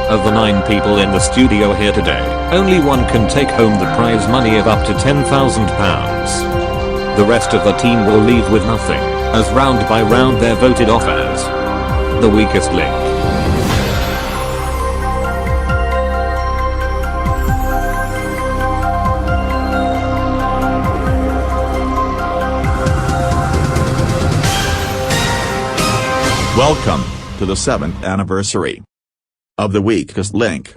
Of the 9 people in the studio here today, only one can take home the prize money of up to £10,000. The rest of the team will leave with nothing, as round by round they're voted off as the weakest link. Welcome to the 7th anniversary of the Weakest Link.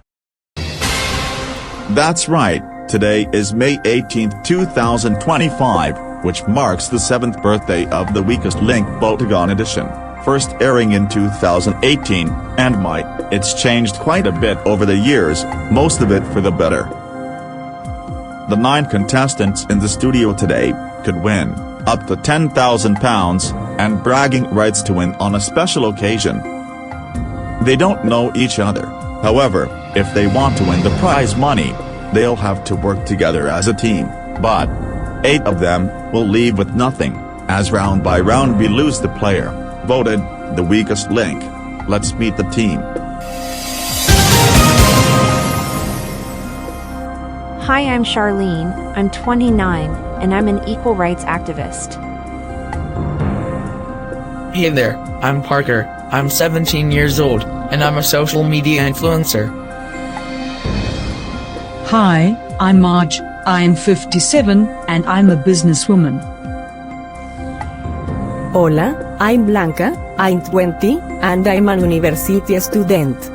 That's right, today is May 18, 2025, which marks the 7th birthday of the Weakest Link Plotagon Edition, first airing in 2018, and it's changed quite a bit over the years, most of it for the better. The 9 contestants in the studio today could win up to £10,000 and bragging rights to win on a special occasion. They don't know each other, however, if they want to win the prize money, they'll have to work together as a team, but 8 of them will leave with nothing, as round by round we lose the player voted the weakest link. Let's meet the team. Hi, I'm Charlene, I'm 29, and I'm an equal rights activist. Hey there, I'm Parker, I'm 17 years old, and I'm a social media influencer. Hi, I'm Marge, I'm 57, and I'm a businesswoman. Hola, I'm Blanca, I'm 20, and I'm an university student.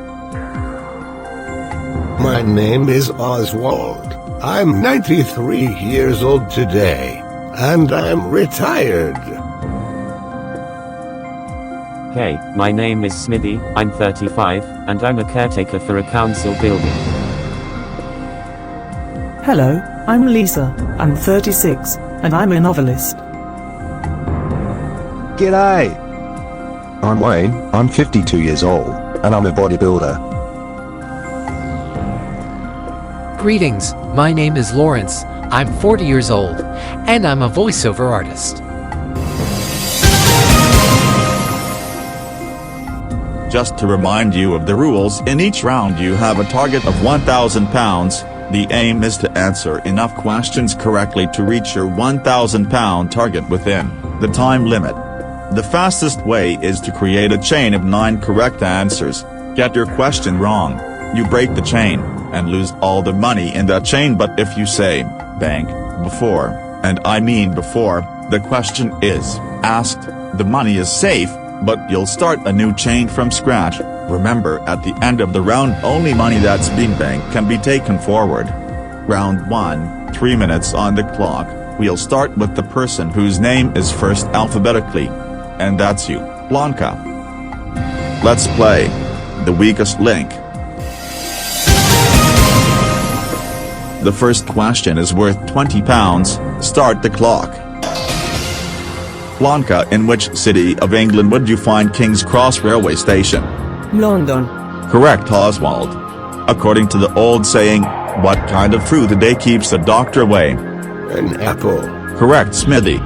My name is Oswald. I'm 93 years old today, and I'm retired. Hey, my name is Smithy, I'm 35, and I'm a caretaker for a council building. Hello, I'm Lisa, I'm 36, and I'm a novelist. G'day! I'm Wayne, I'm 52 years old, and I'm a bodybuilder. Greetings, my name is Lawrence, I'm 40 years old, and I'm a voiceover artist. Just to remind you of the rules, in each round you have a target of £1,000. The aim is to answer enough questions correctly to reach your £1,000 target within the time limit. The fastest way is to create a chain of 9 correct answers. Get your question wrong, you break the chain, and lose all the money in that chain. But if you say, bank, before, and I mean before, the question is asked, the money is safe, but you'll start a new chain from scratch. Remember, at the end of the round only money that's been banked can be taken forward. Round 1, 3 minutes on the clock, we'll start with the person whose name is first alphabetically. And that's you, Blanca. Let's play the weakest link. The first question is worth £20. Start the clock. Blanca, in which city of England would you find King's Cross railway station? London. Correct, Oswald. According to the old saying, what kind of fruit a day keeps a doctor away? An apple. Correct, Smithy.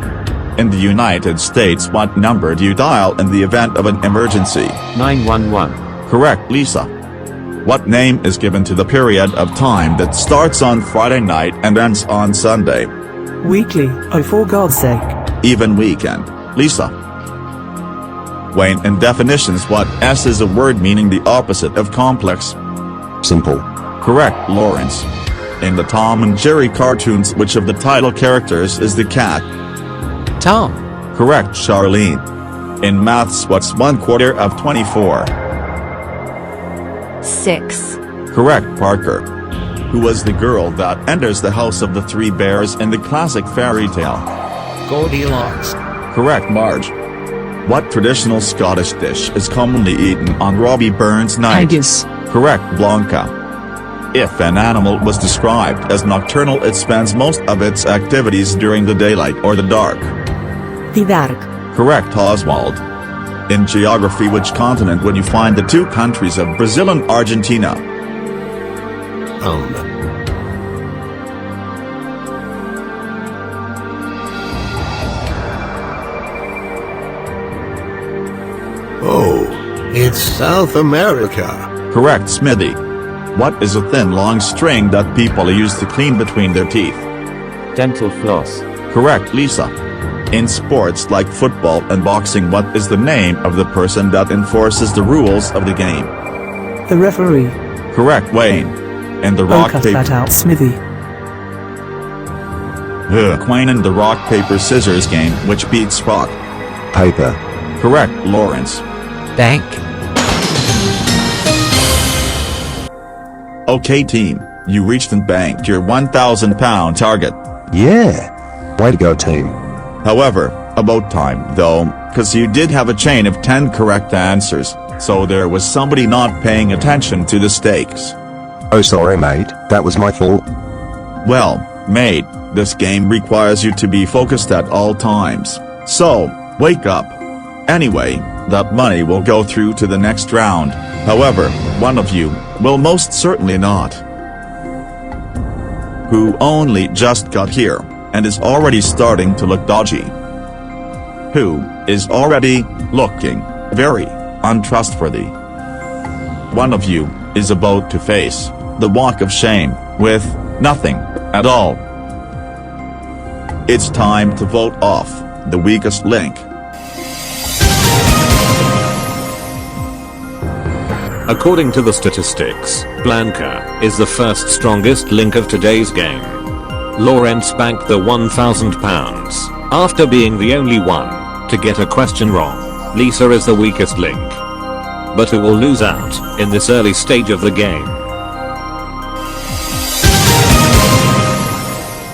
In the United States, what number do you dial in the event of an emergency? 911. Correct, Lisa. What name is given to the period of time that starts on Friday night and ends on Sunday? Weekly, oh for God's sake. Even weekend, Lisa. Wayne, in definitions, what S is a word meaning the opposite of complex? Simple. Correct, Lawrence. In the Tom and Jerry cartoons, which of the title characters is the cat? Tom. Correct, Charlene. In maths, what's 1/4 of 24? 6. Correct, Parker. Who was the girl that enters the house of the 3 bears in the classic fairy tale? Goldilocks. Correct, Marge. What traditional Scottish dish is commonly eaten on Robbie Burns' night? Haggis. Correct, Blanca. If an animal was described as nocturnal, it spends most of its activities during the daylight or the dark. The dark. Correct, Oswald. In geography, which continent would you find the 2 countries of Brazil and Argentina? Oh, It's South America. Correct, Smithy. What is a thin long string that people use to clean between their teeth? Dental floss. Correct, Lisa. In sports like football and boxing, what is the name of the person that enforces the rules of the game? The referee. Correct, Wayne. In the Oh, rock cut paper. that out, Smithy. Quine in the rock paper scissors game, which beats rock? Paper. Correct, Lawrence. Bank. Okay, team. You reached and banked your £1,000 target. Yeah. Way to go, team. However, about time though, cause you did have a chain of 10 correct answers, so there was somebody not paying attention to the stakes. Oh, sorry, mate. That was my fault. Well, mate, this game requires you to be focused at all times, so, wake up. Anyway, that money will go through to the next round, however, one of you will most certainly not. Who only just got here, and is already starting to look dodgy. Who is already looking very untrustworthy. One of you is about to face the walk of shame with nothing at all. It's time to vote off the weakest link. According to the statistics, Blanca is the first strongest link of today's game. Lawrence banked the £1,000 after being the only one to get a question wrong. Lisa is the weakest link, but who will lose out in this early stage of the game?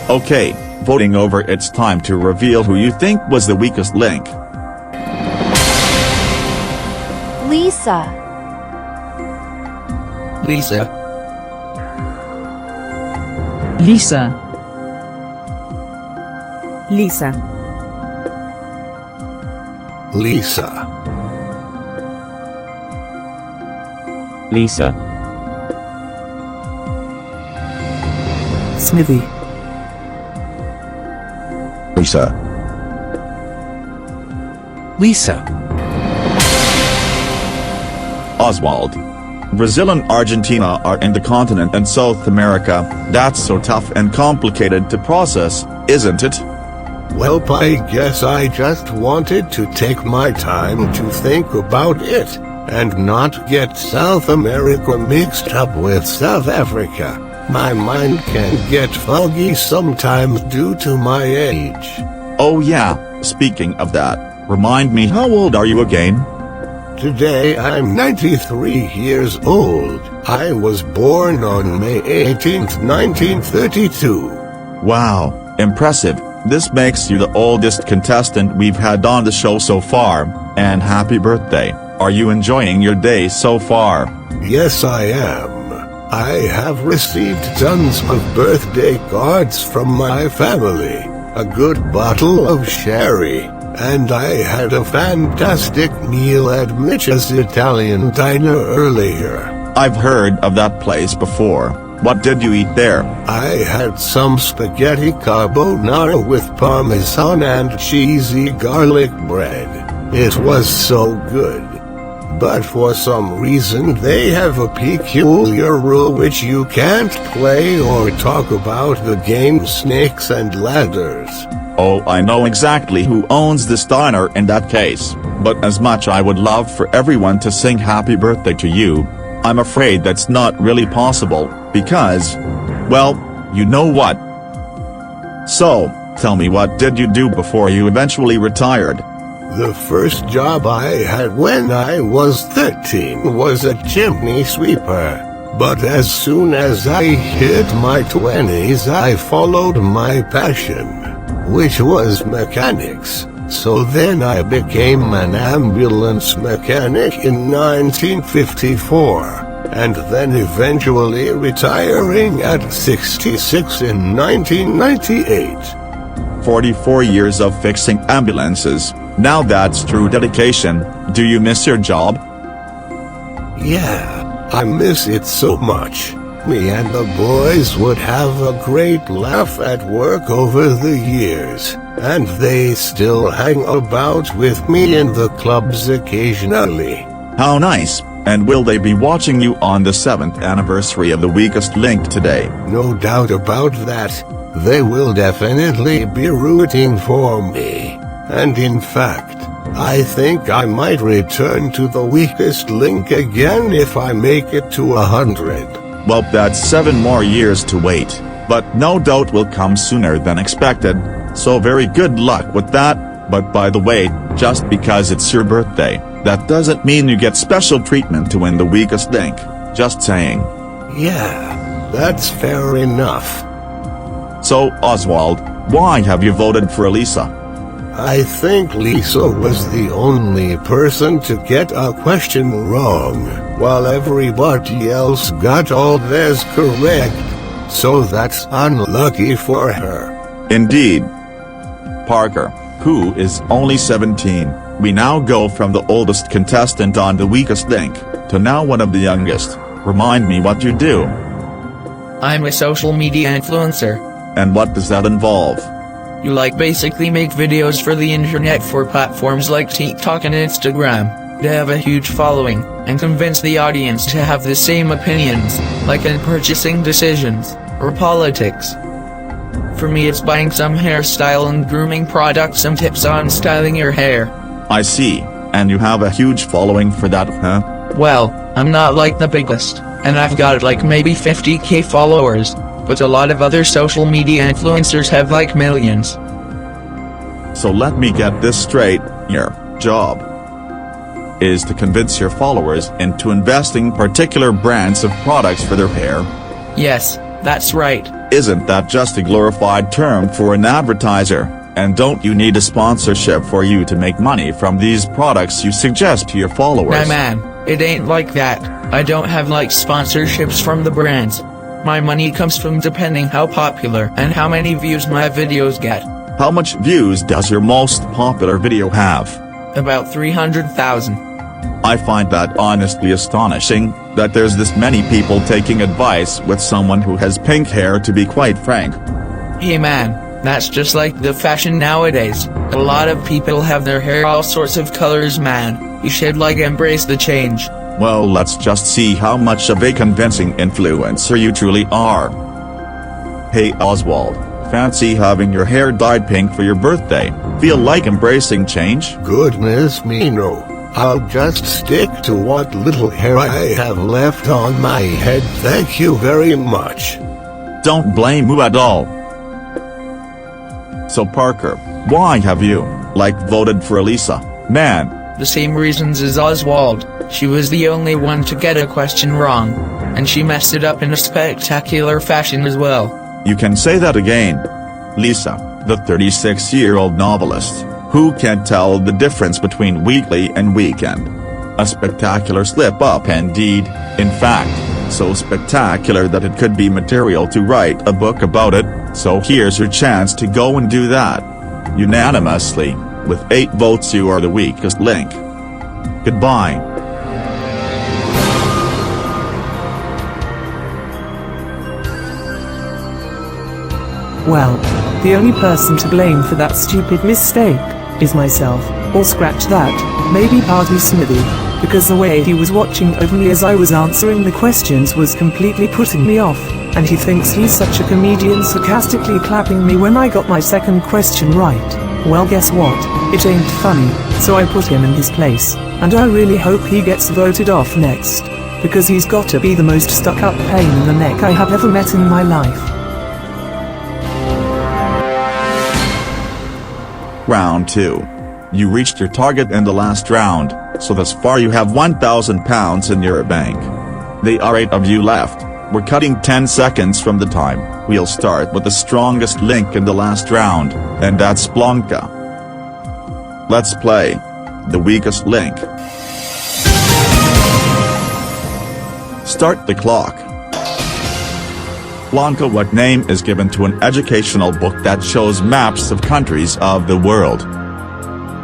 Okay, voting over, it's time to reveal who you think was the weakest link. Lisa. Lisa. Lisa. Lisa. Lisa. Lisa. Smithy. Lisa. Lisa. Oswald. Brazil and Argentina are in the continent and South America. That's so tough and complicated to process, isn't it? Well, I guess I just wanted to take my time to think about it, and not get South America mixed up with South Africa. My mind can get foggy sometimes due to my age. Oh yeah, speaking of that, remind me, how old are you again? Today I'm 93 years old. I was born on May 18th, 1932. Wow, impressive. This makes you the oldest contestant we've had on the show so far, and happy birthday. Are you enjoying your day so far? Yes, I am. I have received tons of birthday cards from my family, a good bottle of sherry, and I had a fantastic meal at Mitch's Italian diner earlier. I've heard of that place before. What did you eat there? I had some spaghetti carbonara with parmesan and cheesy garlic bread. It was so good. But for some reason they have a peculiar rule which you can't play or talk about the game Snakes and Ladders. Oh, I know exactly who owns this diner in that case, but as much I would love for everyone to sing happy birthday to you, I'm afraid that's not really possible, because, well, you know what. So, tell me, what did you do before you eventually retired? The first job I had when I was 13 was a chimney sweeper. But as soon as I hit my 20s I followed my passion, which was mechanics. So then I became an ambulance mechanic in 1954, and then eventually retiring at 66 in 1998. 44 years of fixing ambulances. Now that's true dedication. Do you miss your job? Yeah, I miss it so much. Me and the boys would have a great laugh at work over the years, and they still hang about with me in the clubs occasionally. How nice, and will they be watching you on the 7th anniversary of the Weakest Link today? No doubt about that. They will definitely be rooting for me. And in fact, I think I might return to the Weakest Link again if I make it to 100. Well, that's 7 more years to wait, but no doubt will come sooner than expected, so very good luck with that. But by the way, just because it's your birthday, that doesn't mean you get special treatment to win the Weakest Link. Just saying. Yeah, that's fair enough. So, Oswald, why have you voted for Lisa? I think Lisa was the only person to get a question wrong, while everybody else got all theirs correct. So that's unlucky for her. Indeed. Parker, who is only 17, we now go from the oldest contestant on the Weakest Link, to now one of the youngest. Remind me what you do. I'm a social media influencer. And what does that involve? You basically make videos for the internet for platforms like TikTok and Instagram. They have a huge following, and convince the audience to have the same opinions, like in purchasing decisions, or politics. For me it's buying some hairstyle and grooming products and tips on styling your hair. I see, and you have a huge following for that, huh? Well, I'm not the biggest, and I've got maybe 50k followers. But a lot of other social media influencers have millions. So let me get this straight, your job is to convince your followers into investing particular brands of products for their hair? Yes, that's right. Isn't that just a glorified term for an advertiser? And don't you need a sponsorship for you to make money from these products you suggest to your followers? Nah man, it ain't like that. I don't have sponsorships from the brands. My money comes from depending how popular and how many views my videos get. How much views does your most popular video have? About 300,000. I find that honestly astonishing, that there's this many people taking advice with someone who has pink hair, to be quite frank. Hey man, that's just the fashion nowadays. A lot of people have their hair all sorts of colors man. You should embrace the change. Well, let's just see how much of a convincing influencer you truly are. Hey Oswald, fancy having your hair dyed pink for your birthday? Feel like embracing change? Goodness me no. I'll just stick to what little hair I have left on my head, thank you very much. Don't blame you at all. So Parker, why have you, voted for Lisa? Man. The same reasons as Oswald. She was the only one to get a question wrong. And she messed it up in a spectacular fashion as well. You can say that again. Lisa, the 36-year-old novelist, who can't tell the difference between weekly and weekend. A spectacular slip-up indeed, in fact, so spectacular that it could be material to write a book about it, so here's your chance to go and do that. Unanimously, with 8 votes you are the Weakest Link. Goodbye. Well, the only person to blame for that stupid mistake is myself, or scratch that, maybe partly Smithy, because the way he was watching over me as I was answering the questions was completely putting me off, and he thinks he's such a comedian sarcastically clapping me when I got my second question right. Well guess what, it ain't funny, so I put him in his place, and I really hope he gets voted off next, because he's got to be the most stuck-up pain in the neck I have ever met in my life. Round 2. You reached your target in the last round, so thus far you have £1,000 in your bank. There are 8 of you left. We're cutting 10 seconds from the time. We'll start with the strongest link in the last round, and that's Blanca. Let's play the Weakest Link. Start the clock. Blanca, what name is given to an educational book that shows maps of countries of the world?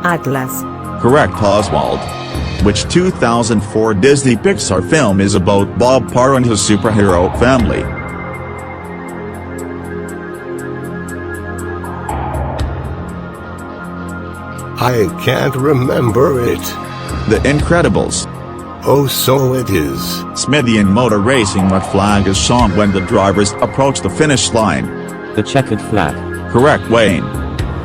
Atlas. Correct, Oswald. Which 2004 Disney Pixar film is about Bob Parr and his superhero family? I can't remember it. The Incredibles. Oh, so it is. Smithy, in motor racing, what flag is shown when the drivers approach the finish line? The checkered flag. Correct, Wayne.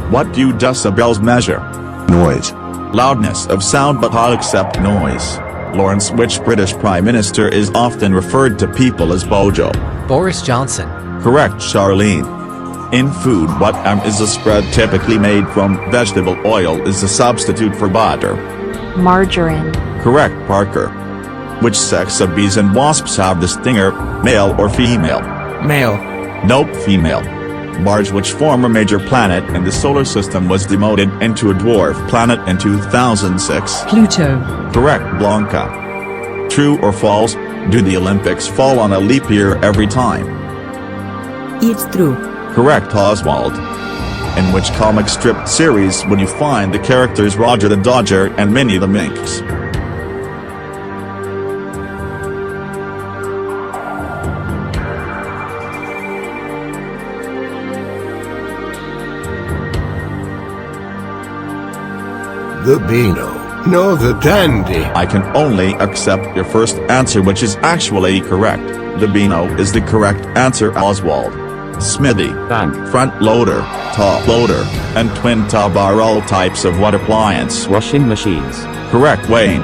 What do decibels measure? Noise. Loudness of sound, but all except noise. Lawrence, which British Prime Minister is often referred to people as Bojo? Boris Johnson. Correct, Charlene. In food, what is a spread typically made from vegetable oil is a substitute for butter? Margarine. Correct, Parker. Which sex of bees and wasps have the stinger, male or female? Male. Nope, female. Mars, which former major planet in the solar system was demoted into a dwarf planet in 2006? Pluto. Correct, Blanca. True or false, do the Olympics fall on a leap year every time? It's true. Correct, Oswald. In which comic strip series would you find the characters Roger the Dodger and Minnie the Minx? The Beano. No, the Dandy. I can only accept your first answer, which is actually correct. The Beano is the correct answer, Oswald. Smithy. Bank. Front loader, top loader, and twin tub are all types of what appliance? Washing machines. Correct, Wayne.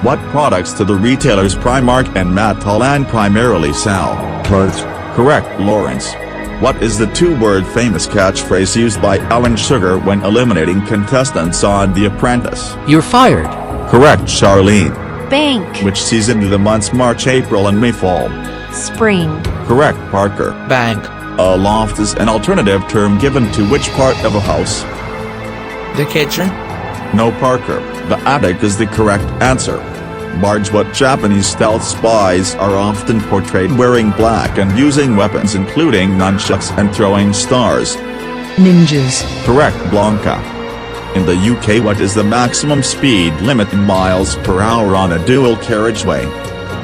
What products do the retailers Primark and Matalan primarily sell? Clothes. Correct, Lawrence. What is the two-word famous catchphrase used by Alan Sugar when eliminating contestants on The Apprentice? You're fired. Correct, Charlene. Bank. Which season do the months March, April, and May fall? Spring. Correct, Parker. Bank. A loft is an alternative term given to which part of a house? The kitchen. No, Parker. The attic is the correct answer. Marge, what Japanese stealth spies are often portrayed wearing black and using weapons including nunchucks and throwing stars? Ninjas. Correct, Blanca. In the UK, what is the maximum speed limit in miles per hour on a dual carriageway?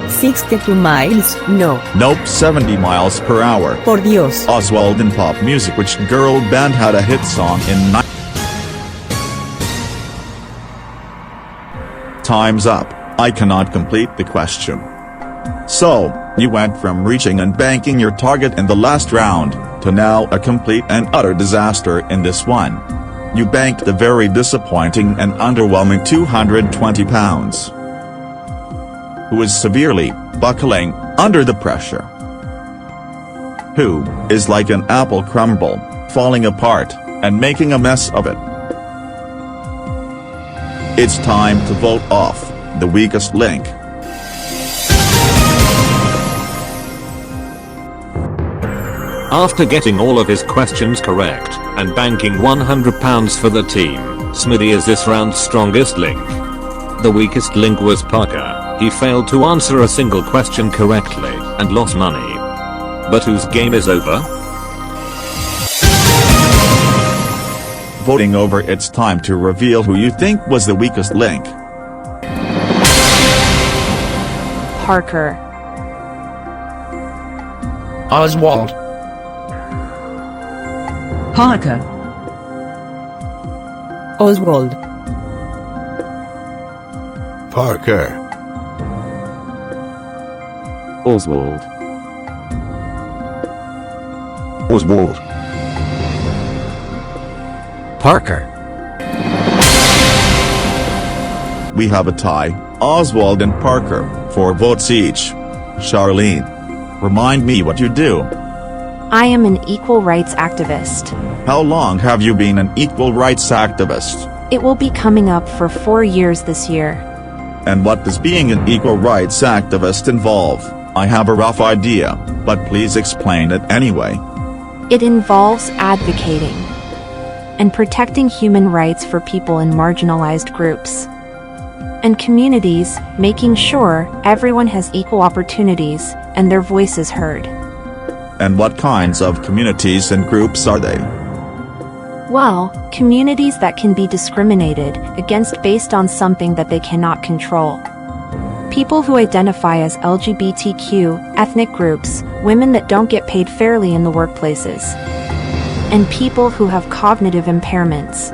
62 miles, no. Nope, 70 miles per hour. Por Dios. Oswald, in pop music, which girl band had a hit song in Time's up. I cannot complete the question. So, you went from reaching and banking your target in the last round, to now a complete and utter disaster in this one. You banked the very disappointing and underwhelming £220. Who is severely buckling under the pressure? Who is like an apple crumble, falling apart, and making a mess of it? It's time to vote off the weakest link. After getting all of his questions correct, and banking £100 for the team, Smithy is this round's strongest link. The weakest link was Parker. He failed to answer a single question correctly, and lost money. But whose game is over? Voting over, it's time to reveal who you think was the weakest link. Parker. Oswald. Parker. Oswald. Parker. Oswald. Oswald. Parker. We have a tie, Oswald and Parker, 4 votes each. Charlene, remind me what you do. I am an equal rights activist. How long have you been an equal rights activist? It will be coming up for 4 years this year. And what does being an equal rights activist involve? I have a rough idea, but please explain it anyway. It involves advocating and protecting human rights for people in marginalized groups and communities, making sure everyone has equal opportunities and their voices heard. And what kinds of communities and groups are they? Well, communities that can be discriminated against based on something that they cannot control. People who identify as LGBTQ, ethnic groups, women that don't get paid fairly in the workplaces, and people who have cognitive impairments.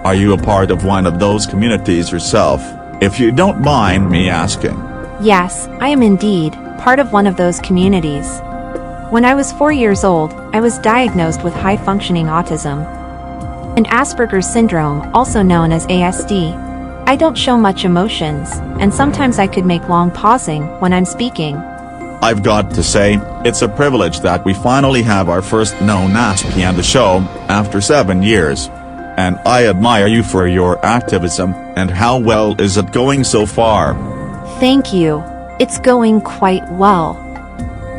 Are you a part of one of those communities yourself? If you don't mind me asking. Yes, I am indeed part of one of those communities. When I was 4 years old, I was diagnosed with high-functioning autism and Asperger's syndrome, also known as ASD. I don't show much emotions, and sometimes I could make long pausing when I'm speaking. I've got to say, it's a privilege that we finally have our first known Aspie on the show, after 7 years. And I admire you for your activism, and how well is it going so far? Thank you. It's going quite well.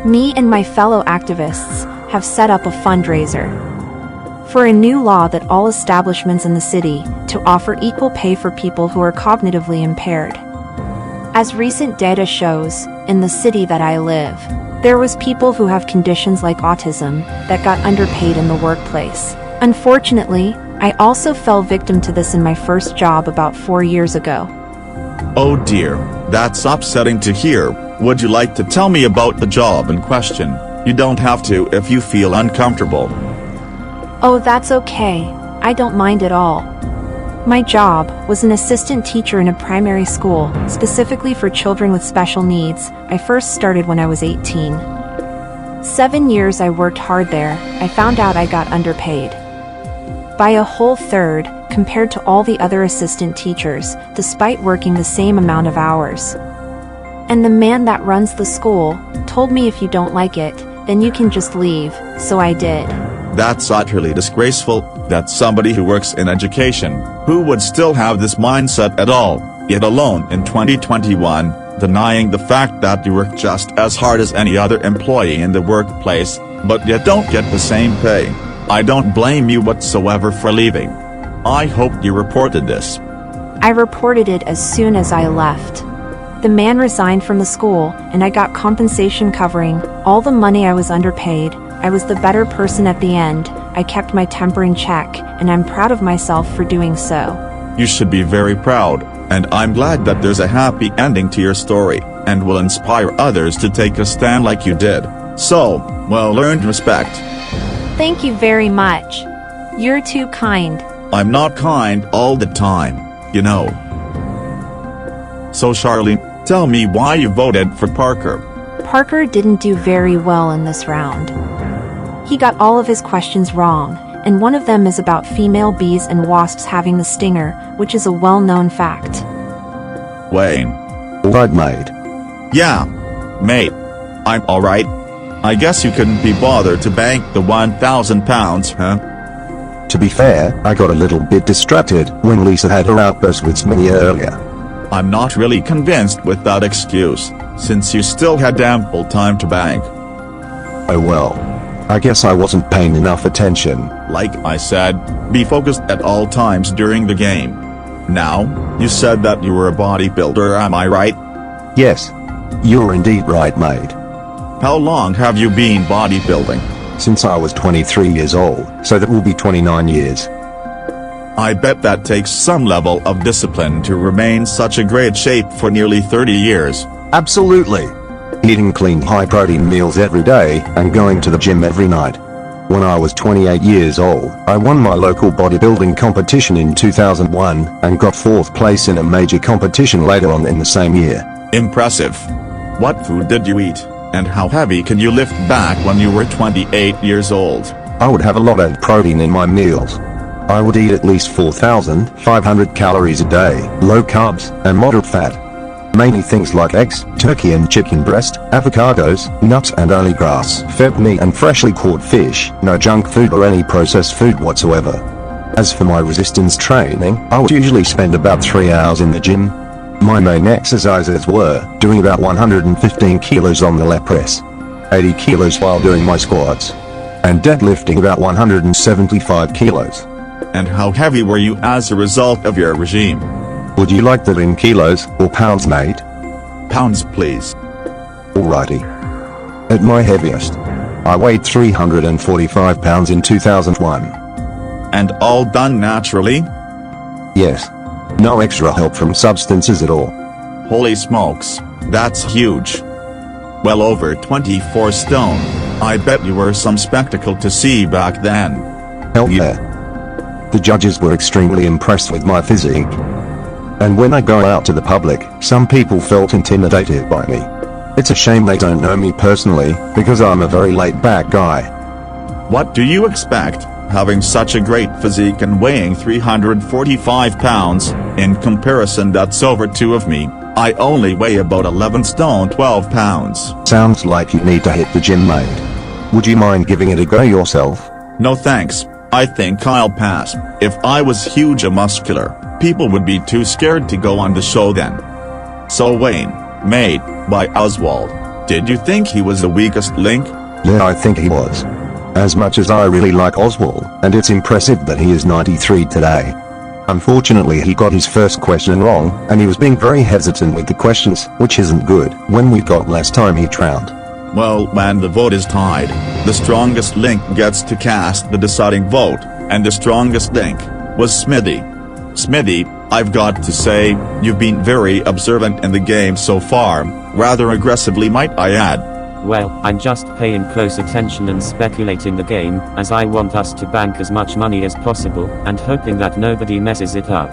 Me and my fellow activists have set up a fundraiser for a new law that all establishments in the city to offer equal pay for people who are cognitively impaired. As recent data shows, in the city that I live, there was people who have conditions like autism that got underpaid in the workplace. Unfortunately, I also fell victim to this in my first job about 4 years ago. Oh dear, that's upsetting to hear. Would you like to tell me about the job in question? You don't have to if you feel uncomfortable. Oh, that's okay. I don't mind at all. My job was an assistant teacher in a primary school, specifically for children with special needs. I first started when I was 18. 7 years I worked hard there. I found out I got underpaid by a whole third, compared to all the other assistant teachers, despite working the same amount of hours. And the man that runs the school told me if you don't like it, then you can just leave, so I did. That's utterly disgraceful, that somebody who works in education, who would still have this mindset at all, yet alone in 2021, denying the fact that you work just as hard as any other employee in the workplace, but yet don't get the same pay. I don't blame you whatsoever for leaving. I hope you reported this. I reported it as soon as I left. The man resigned from the school, and I got compensation covering all the money I was underpaid. I was the better person at the end. I kept my temper in check, and I'm proud of myself for doing so. You should be very proud, and I'm glad that there's a happy ending to your story, and will inspire others to take a stand like you did. So, well-earned respect. Thank you very much. You're too kind. I'm not kind all the time, you know. So Charlene, tell me why you voted for Parker. Parker didn't do very well in this round. He got all of his questions wrong, and one of them is about female bees and wasps having the stinger, which is a well-known fact. Wayne. Alright, mate. Yeah, mate. I'm alright. I guess you couldn't be bothered to bank the £1,000, huh? To be fair, I got a little bit distracted when Lisa had her outburst with Smitty earlier. I'm not really convinced with that excuse, since you still had ample time to bank. Oh well. I guess I wasn't paying enough attention. Like I said, be focused at all times during the game. Now, you said that you were a bodybuilder, am I right? Yes. You're indeed right, mate. How long have you been bodybuilding? Since I was 23 years old, so that will be 29 years. I bet that takes some level of discipline to remain such a great shape for nearly 30 years. Absolutely. Eating clean high-protein meals every day, and going to the gym every night. When I was 28 years old, I won my local bodybuilding competition in 2001, and got 4th place in a major competition later on in the same year. Impressive. What food did you eat, and how heavy can you lift back when you were 28 years old? I would have a lot of protein in my meals. I would eat at least 4,500 calories a day, low carbs, and moderate fat. Mainly things like eggs, turkey and chicken breast, avocados, nuts and only grass-fed meat and freshly caught fish, no junk food or any processed food whatsoever. As for my resistance training, I would usually spend about 3 hours in the gym. My main exercises were doing about 115 kilos on the leg press, 80 kilos while doing my squats, and deadlifting about 175 kilos. And how heavy were you as a result of your regime? Would you like that in kilos or pounds, mate? Pounds, please. Alrighty. At my heaviest, I weighed 345 pounds in 2001. And all done naturally? Yes. No extra help from substances at all. Holy smokes, that's huge. Well over 24 stone. I bet you were some spectacle to see back then. Hell yeah. The judges were extremely impressed with my physique. And when I go out to the public, some people felt intimidated by me. It's a shame they don't know me personally, because I'm a very laid-back guy. What do you expect, having such a great physique and weighing 345 pounds, in comparison that's over 2 of me, I only weigh about 11 stone 12 pounds. Sounds like you need to hit the gym, mate. Would you mind giving it a go yourself? No thanks, I think I'll pass. If I was huge and muscular, people would be too scared to go on the show then. So Wayne, made by Oswald, did you think he was the weakest link? Yeah, I think he was. As much as I really like Oswald, and it's impressive that he is 93 today. Unfortunately, he got his first question wrong, and he was being very hesitant with the questions, which isn't good. When we got less time, he drowned. Well, when the vote is tied, the strongest link gets to cast the deciding vote, and the strongest link was Smithy. Smithy, I've got to say, you've been very observant in the game so far, rather aggressively might I add. Well, I'm just paying close attention and speculating the game, as I want us to bank as much money as possible, and hoping that nobody messes it up.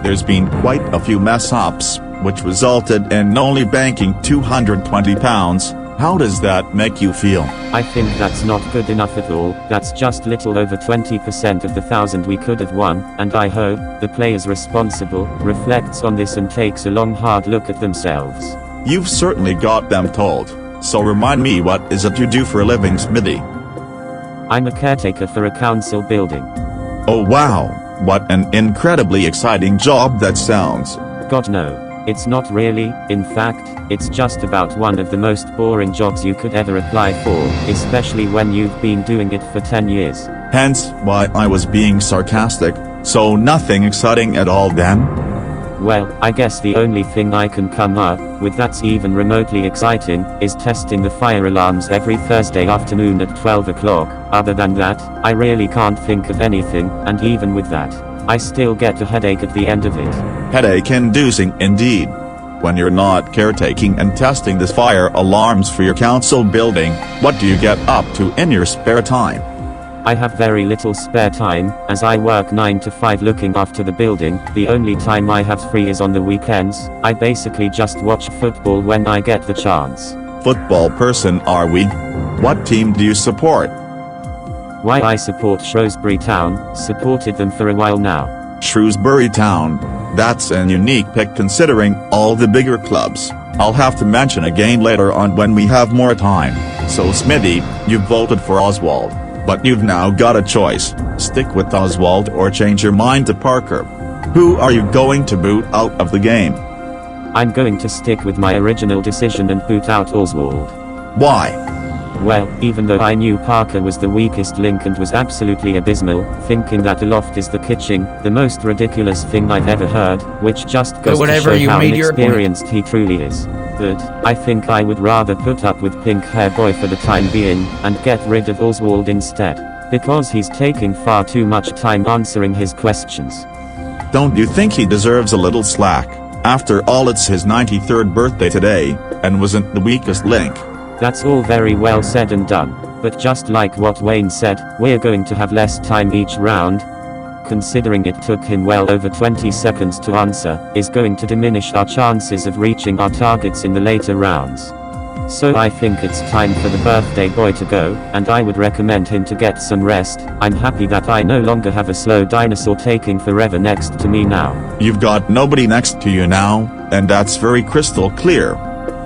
There's been quite a few mess-ups, which resulted in only banking 220 pounds. How does that make you feel? I think that's not good enough at all. That's just little over 20% of the 1,000 we could have won, and I hope the players responsible reflects on this and takes a long hard look at themselves. You've certainly got them told. So remind me, what is it you do for a living, Smithy? I'm a caretaker for a council building. Oh wow, what an incredibly exciting job that sounds. God no. It's not really. In fact, it's just about one of the most boring jobs you could ever apply for, especially when you've been doing it for 10 years. Hence, why I was being sarcastic. So nothing exciting at all then? Well, I guess the only thing I can come up with that's even remotely exciting is testing the fire alarms every Thursday afternoon at 12 o'clock. Other than that, I really can't think of anything, and even with that, I still get a headache at the end of it. Headache-inducing indeed. When you're not caretaking and testing the fire alarms for your council building, what do you get up to in your spare time? I have very little spare time, as I work 9 to 5 looking after the building. The only time I have free is on the weekends. I basically just watch football when I get the chance. Football person are we? What team do you support? Why, I support Shrewsbury Town, supported them for a while now. Shrewsbury Town. That's an unique pick considering all the bigger clubs. I'll have to mention again later on when we have more time. So Smithy, you voted for Oswald. But you've now got a choice, stick with Oswald or change your mind to Parker. Who are you going to boot out of the game? I'm going to stick with my original decision and boot out Oswald. Why? Well, even though I knew Parker was the weakest link and was absolutely abysmal, thinking that Aloft is the kitching, the most ridiculous thing I've ever heard, which just goes to show how inexperienced he truly is. But I think I would rather put up with Pink Hair Boy for the time being, and get rid of Oswald instead. Because he's taking far too much time answering his questions. Don't you think he deserves a little slack? After all, it's his 93rd birthday today, and wasn't the weakest link. That's all very well said and done, but just like what Wayne said, we're going to have less time each round. Considering it took him well over 20 seconds to answer, is going to diminish our chances of reaching our targets in the later rounds. So I think it's time for the birthday boy to go, and I would recommend him to get some rest. I'm happy that I no longer have a slow dinosaur taking forever next to me now. You've got nobody next to you now, and that's very crystal clear.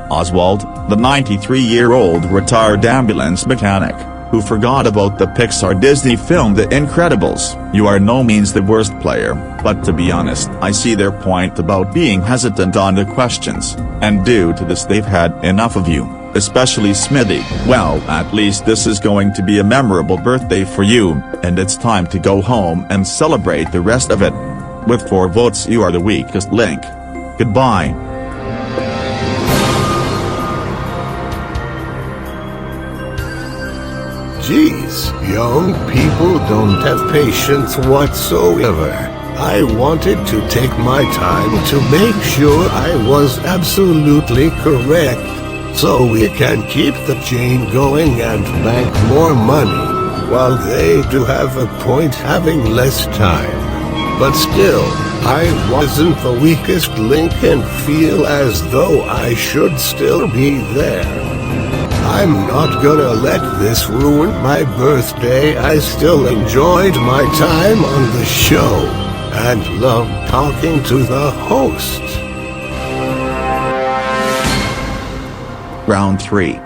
Oswald, the 93-year-old retired ambulance mechanic, who forgot about the Pixar Disney film The Incredibles. You are no means the worst player, but to be honest, I see their point about being hesitant on the questions, and due to this they've had enough of you, especially Smithy. Well, at least this is going to be a memorable birthday for you, and it's time to go home and celebrate the rest of it. With 4 votes, you are the weakest link. Goodbye. Jeez, young people don't have patience whatsoever. I wanted to take my time to make sure I was absolutely correct, so we can keep the chain going and bank more money, while they do have a point having less time. But still, I wasn't the weakest link and feel as though I should still be there. I'm not gonna let this ruin my birthday. I still enjoyed my time on the show and loved talking to the host. Round 3.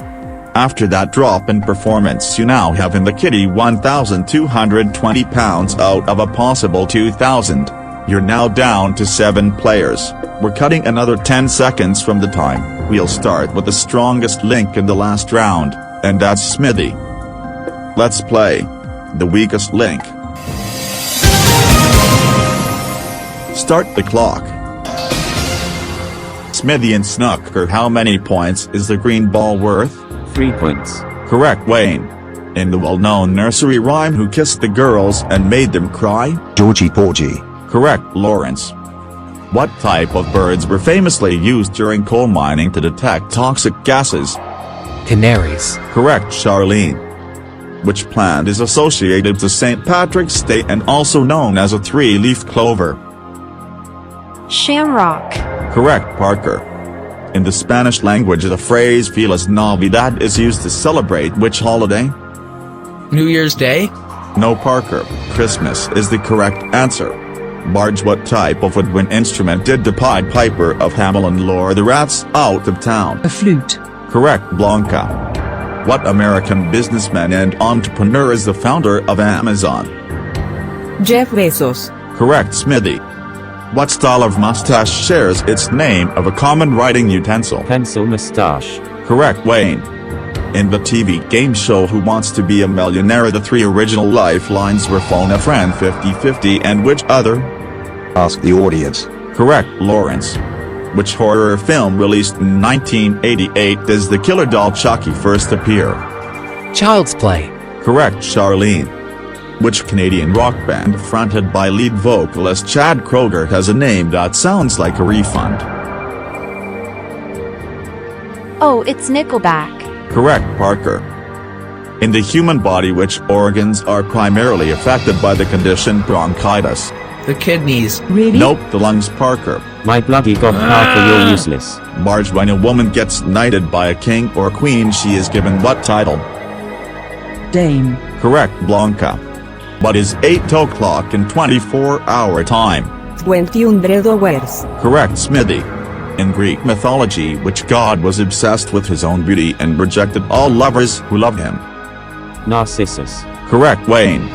After that drop in performance, you now have in the kitty £1,220 out of a possible 2,000. You're now down to 7 players. We're cutting another 10 seconds from the time. We'll start with the strongest link in the last round, and that's Smithy. Let's play the weakest link. Start the clock. Smithy and Snooker, how many points is the green ball worth? 3 points. Correct, Wayne. In the well-known nursery rhyme, who kissed the girls and made them cry? Georgie Porgy. Correct, Lawrence. What type of birds were famously used during coal mining to detect toxic gases? Canaries. Correct, Charlene. Which plant is associated to St. Patrick's Day and also known as a 3-leaf clover? Shamrock. Correct, Parker. In the Spanish language, the phrase Feliz Navidad is used to celebrate which holiday? New Year's Day? No, Parker. Christmas is the correct answer. Marge, what type of woodwind instrument did the Pied Piper of Hamelin lure the rats out of town? A flute. Correct, Blanca. What American businessman and entrepreneur is the founder of Amazon? Jeff Bezos. Correct, Smithy. What style of mustache shares its name of a common writing utensil? Pencil mustache. Correct, Wayne. In the TV game show Who Wants to Be a Millionaire, the 3 original lifelines were phone a friend, 50-50, and which other? Ask the audience. Correct, Lawrence. Which horror film released in 1988 does the killer doll Chucky first appear? Child's Play. Correct, Charlene. Which Canadian rock band fronted by lead vocalist Chad Kroeger has a name that sounds like a refund? Oh, it's Nickelback. Correct, Parker. In the human body, which organs are primarily affected by the condition bronchitis? The kidneys. Really? Nope, the lungs, Parker. My bloody god, Parker, you're useless. Marge, when a woman gets knighted by a king or queen, she is given what title? Dame. Correct, Blanca. What is 8 o'clock in 24-hour time? 200 hours. Correct, Smithy. In Greek mythology, which god was obsessed with his own beauty and rejected all lovers who loved him? Narcissus. Correct, Wayne.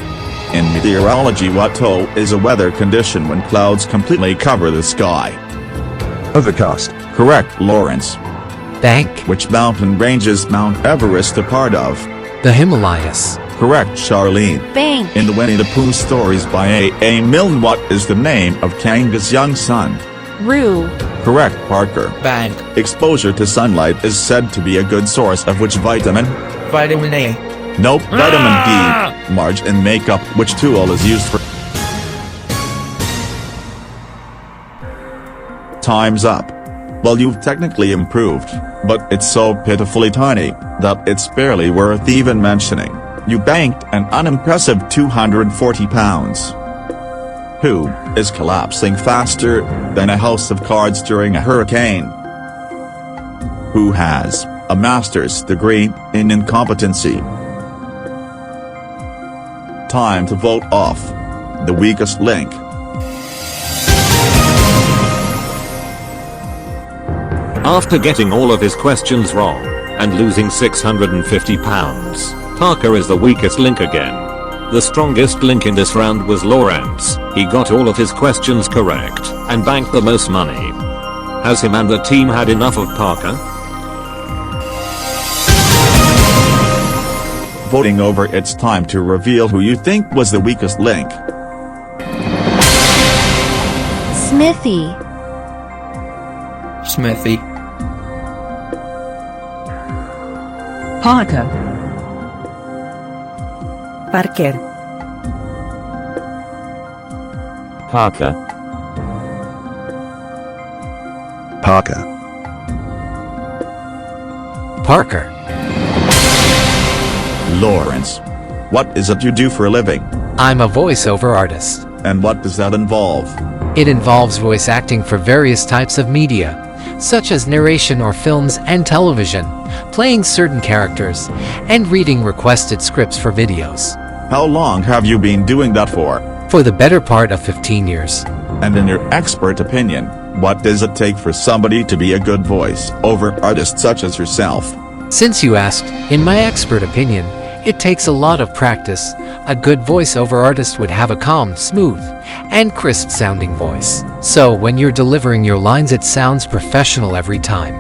In meteorology, what TOW is a weather condition when clouds completely cover the sky? Overcast. Correct, Lawrence. Bank. Which mountain range is Mount Everest a part of? The Himalayas. Correct, Charlene. Bang. In the Winnie the Pooh stories by A. Milne, what is the name of Kanga's young son? Rue. Correct, Parker. Bank. Exposure to sunlight is said to be a good source of which vitamin? Vitamin A. Nope, vitamin D. Marge, in makeup, which tool is used for? Time's up. Well, you've technically improved, but it's so pitifully tiny that it's barely worth even mentioning. You banked an unimpressive £240. Who is collapsing faster than a house of cards during a hurricane? Who has a master's degree in incompetency? Time to vote off the weakest link. After getting all of his questions wrong and losing £650, Parker is the weakest link again. The strongest link in this round was Lawrence. He got all of his questions correct and banked the most money. Has him and the team had enough of Parker? Voting over, it's time to reveal who you think was the weakest link. Smithy. Smithy. Parker. Parker. Parker. Parker. Parker. Lawrence. What is it you do for a living? I'm a voiceover artist. And what does that involve? It involves voice acting for various types of media, such as narration or films and television, playing certain characters, and reading requested scripts for videos. How long have you been doing that for? For the better part of 15 years. And in your expert opinion, what does it take for somebody to be a good voice-over artist such as yourself? Since you asked, in my expert opinion, it takes a lot of practice. A good voice-over artist would have a calm, smooth, and crisp-sounding voice. So when you're delivering your lines, it sounds professional every time.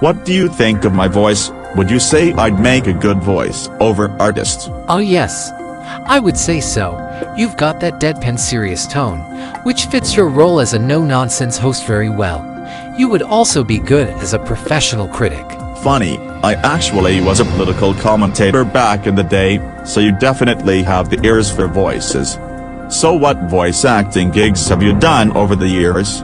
What do you think of my voice? Would you say I'd make a good voice-over artist? Oh yes, I would say so. You've got that deadpan serious tone, which fits your role as a no-nonsense host very well. You would also be good as a professional critic. Funny, I actually was a political commentator back in the day, so you definitely have the ears for voices. So what voice acting gigs have you done over the years?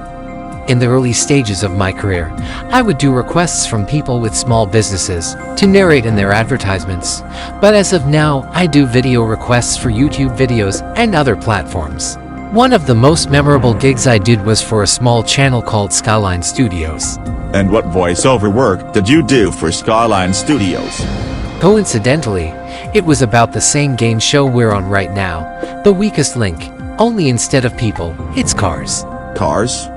In the early stages of my career, I would do requests from people with small businesses to narrate in their advertisements. But as of now, I do video requests for YouTube videos and other platforms. One of the most memorable gigs I did was for a small channel called Skyline Studios. And what voiceover work did you do for Skyline Studios? Coincidentally, it was about the same game show we're on right now, The Weakest Link, only instead of people, it's cars. Cars?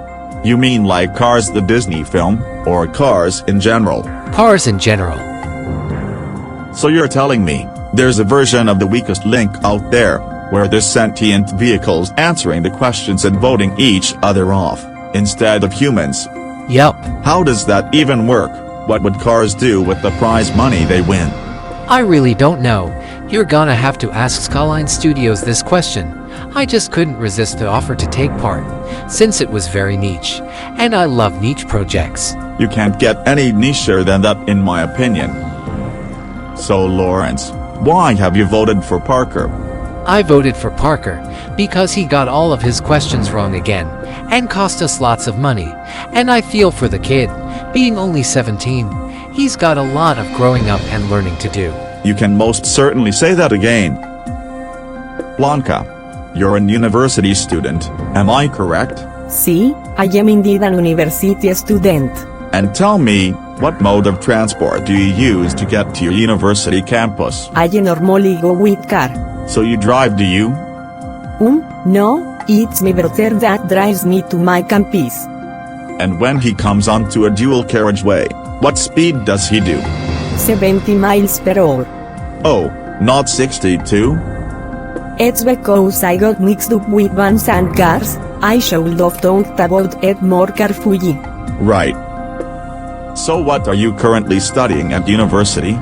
You mean like Cars the Disney film, or Cars in general? Cars in general. So you're telling me, there's a version of The Weakest Link out there, where there's sentient vehicles answering the questions and voting each other off, instead of humans? Yup. How does that even work? What would cars do with the prize money they win? I really don't know. You're gonna have to ask Skyline Studios this question. I just couldn't resist the offer to take part, since it was very niche, and I love niche projects. You can't get any nicher than that in my opinion. So Lawrence, why have you voted for Parker? I voted for Parker because he got all of his questions wrong again, and cost us lots of money, and I feel for the kid, being only 17, he's got a lot of growing up and learning to do. You can most certainly say that again. Blanca, you're an university student, am I correct? Sí, I am indeed an university student. And tell me, what mode of transport do you use to get to your university campus? I normally go with car. So you drive, do you? No, it's my brother that drives me to my campus. And when he comes onto a dual carriageway, what speed does he do? 70 miles per hour. Oh, not 62? It's because I got mixed up with vans and cars. I should have thought about it more carefully. Right. So what are you currently studying at university?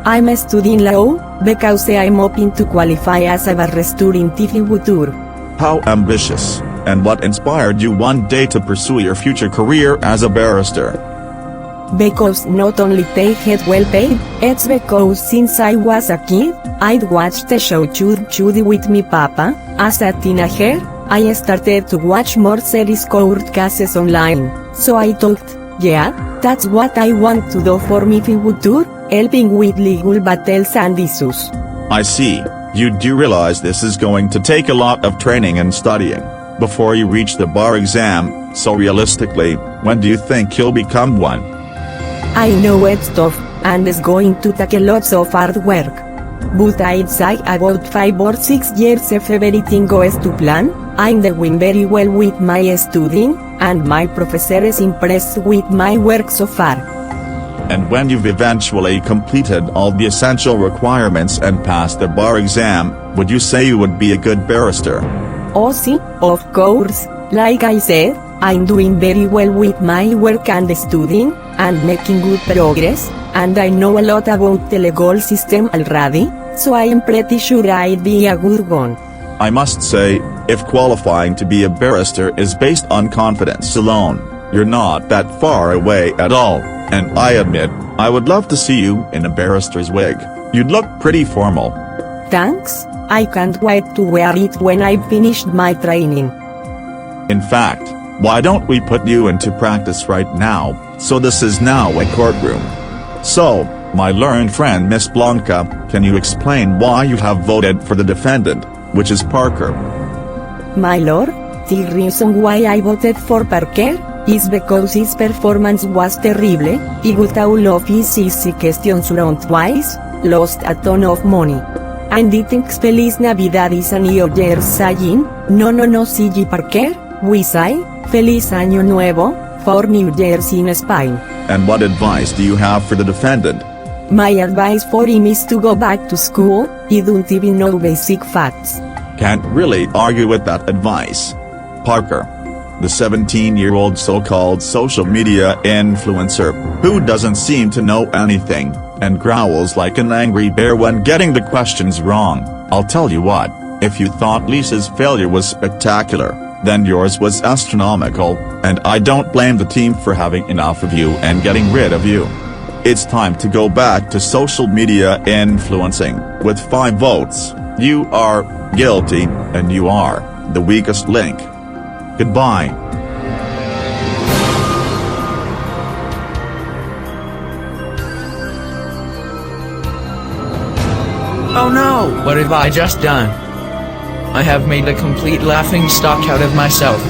I'm studying law, because I'm hoping to qualify as a barrister in the future. How ambitious, and what inspired you one day to pursue your future career as a barrister? Because not only they get well paid, it's because since I was a kid, I'd watched the show Judy with me papa. As a teenager, I started to watch more series court cases online, so I thought, yeah, that's what I want to do for my future, helping with legal battles and issues. I see, you do realize this is going to take a lot of training and studying, before you reach the bar exam, so realistically, when do you think you'll become one? I know it's tough, and it's going to take lots of hard work. But I'd say about 5 or 6 years if everything goes to plan. I'm doing very well with my studying, and my professor is impressed with my work so far. And when you've eventually completed all the essential requirements and passed the bar exam, would you say you would be a good barrister? Oh see, of course, like I said, I'm doing very well with my work and studying, and making good progress, and I know a lot about the legal system already, so I am pretty sure I'd be a good one. I must say, if qualifying to be a barrister is based on confidence alone, you're not that far away at all, and I admit, I would love to see you in a barrister's wig. You'd look pretty formal. Thanks, I can't wait to wear it when I've finished my training. In fact, why don't we put you into practice right now, so this is now a courtroom. So, my learned friend Miss Blanca, can you explain why you have voted for the defendant, which is Parker? My lord, The reason why I voted for Parker is because his performance was terrible, he got all of his easy questions wrong twice, lost a ton of money. And he thinks Feliz Navidad is a New Year's saying, no, CG Parker, we say, Feliz Año Nuevo, for New Year's in Spain. And what advice do you have for the defendant? My advice for him is to go back to school, he don't even know basic facts. Can't really argue with that advice. Parker, the 17-year-old so-called social media influencer, who doesn't seem to know anything, and growls like an angry bear when getting the questions wrong. I'll tell you what, if you thought Lisa's failure was spectacular, then yours was astronomical, and I don't blame the team for having enough of you and getting rid of you. It's time to go back to social media influencing. With 5 votes, you are guilty, and you are the weakest link. Goodbye. Oh no! What have I just done? I have made a complete laughing stock out of myself.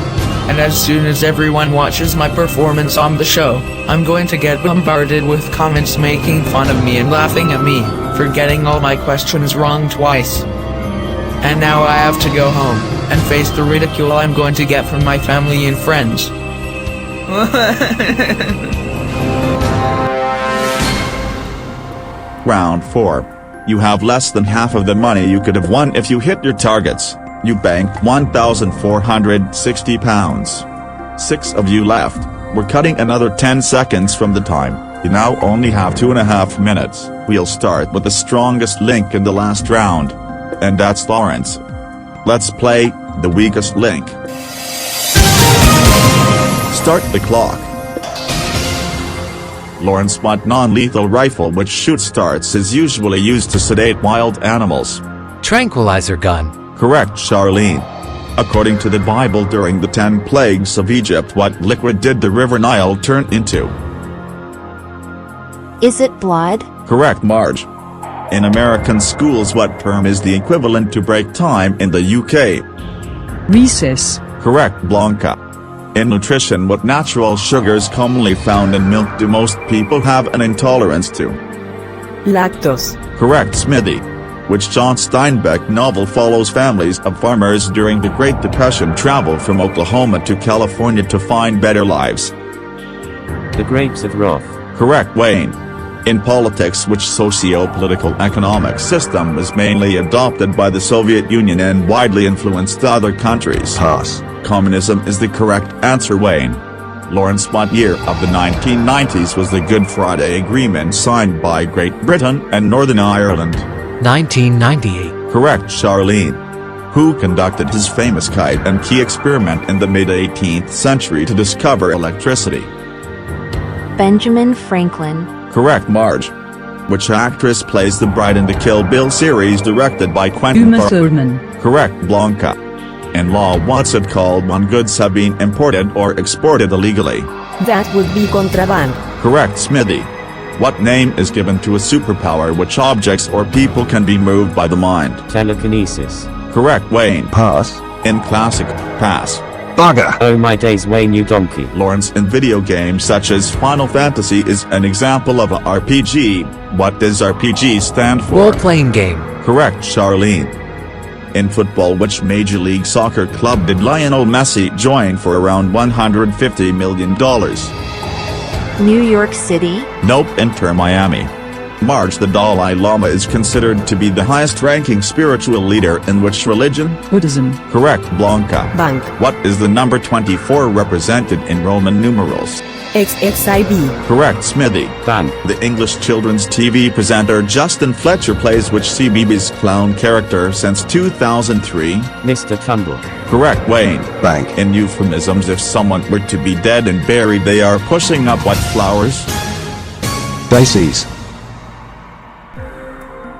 And as soon as everyone watches my performance on the show, I'm going to get bombarded with comments making fun of me and laughing at me for getting all my questions wrong twice. And now I have to go home and face the ridicule I'm going to get from my family and friends. Round 4. You have less than half of the money you could have won if you hit your targets. You banked £1,460. 6 of you left. We're cutting another 10 seconds from the time. You now only have 2.5 minutes. We'll start with the strongest link in the last round. And that's Lawrence. Let's play the weakest link. Start the clock. Lawrence Blunt non-lethal rifle which shoots darts is usually used to sedate wild animals. Tranquilizer gun. Correct, Charlene. According to the Bible, during the 10 plagues of Egypt, what liquid did the river Nile turn into? Is it blood? Correct, Marge. In American schools, what term is the equivalent to break time in the UK? Recess. Correct, Blanca. In nutrition, what natural sugars commonly found in milk do most people have an intolerance to? Lactose. Correct, Smithy. Which John Steinbeck novel follows families of farmers during the Great Depression travel from Oklahoma to California to find better lives? The Grapes of Wrath. Correct, Wayne. In politics, which socio-political economic system was mainly adopted by the Soviet Union and widely influenced other countries? Pass. Communism is the correct answer, Wayne. Lawrence, what year of the 1990s was the Good Friday Agreement signed by Great Britain and Northern Ireland? 1998. Correct, Charlene. Who conducted his famous kite and key experiment in the mid-18th century to discover electricity? Benjamin Franklin. Correct, Marge. Which actress plays the bride in the Kill Bill series directed by Quentin Uma Tarantino? Thurman. Correct, Blanca. In law, what's it called when goods have been imported or exported illegally? That would be contraband. Correct, Smithy. What name is given to a superpower which objects or people can be moved by the mind? Telekinesis. Correct, Wayne. Pass. In classic, pass. Bugger. Oh my days, Wayne, you donkey. Lawrence, in video games such as Final Fantasy is an example of a RPG. What does RPG stand for? Role-playing game. Correct, Charlene. In football, which Major League Soccer club did Lionel Messi join for around $150 million? New York City. Nope, Inter Miami. Marge, the Dalai Lama is considered to be the highest-ranking spiritual leader in which religion? Buddhism. Correct, Blanca. Bank. What is the number 24 represented in Roman numerals? XXIV. Correct, Smithy. Ban. The English children's TV presenter Justin Fletcher plays which CBeebies clown character since 2003? Mr. Tumble. Correct, Wayne. Bank. In euphemisms, if someone were to be dead and buried, they are pushing up what flowers? Daisies.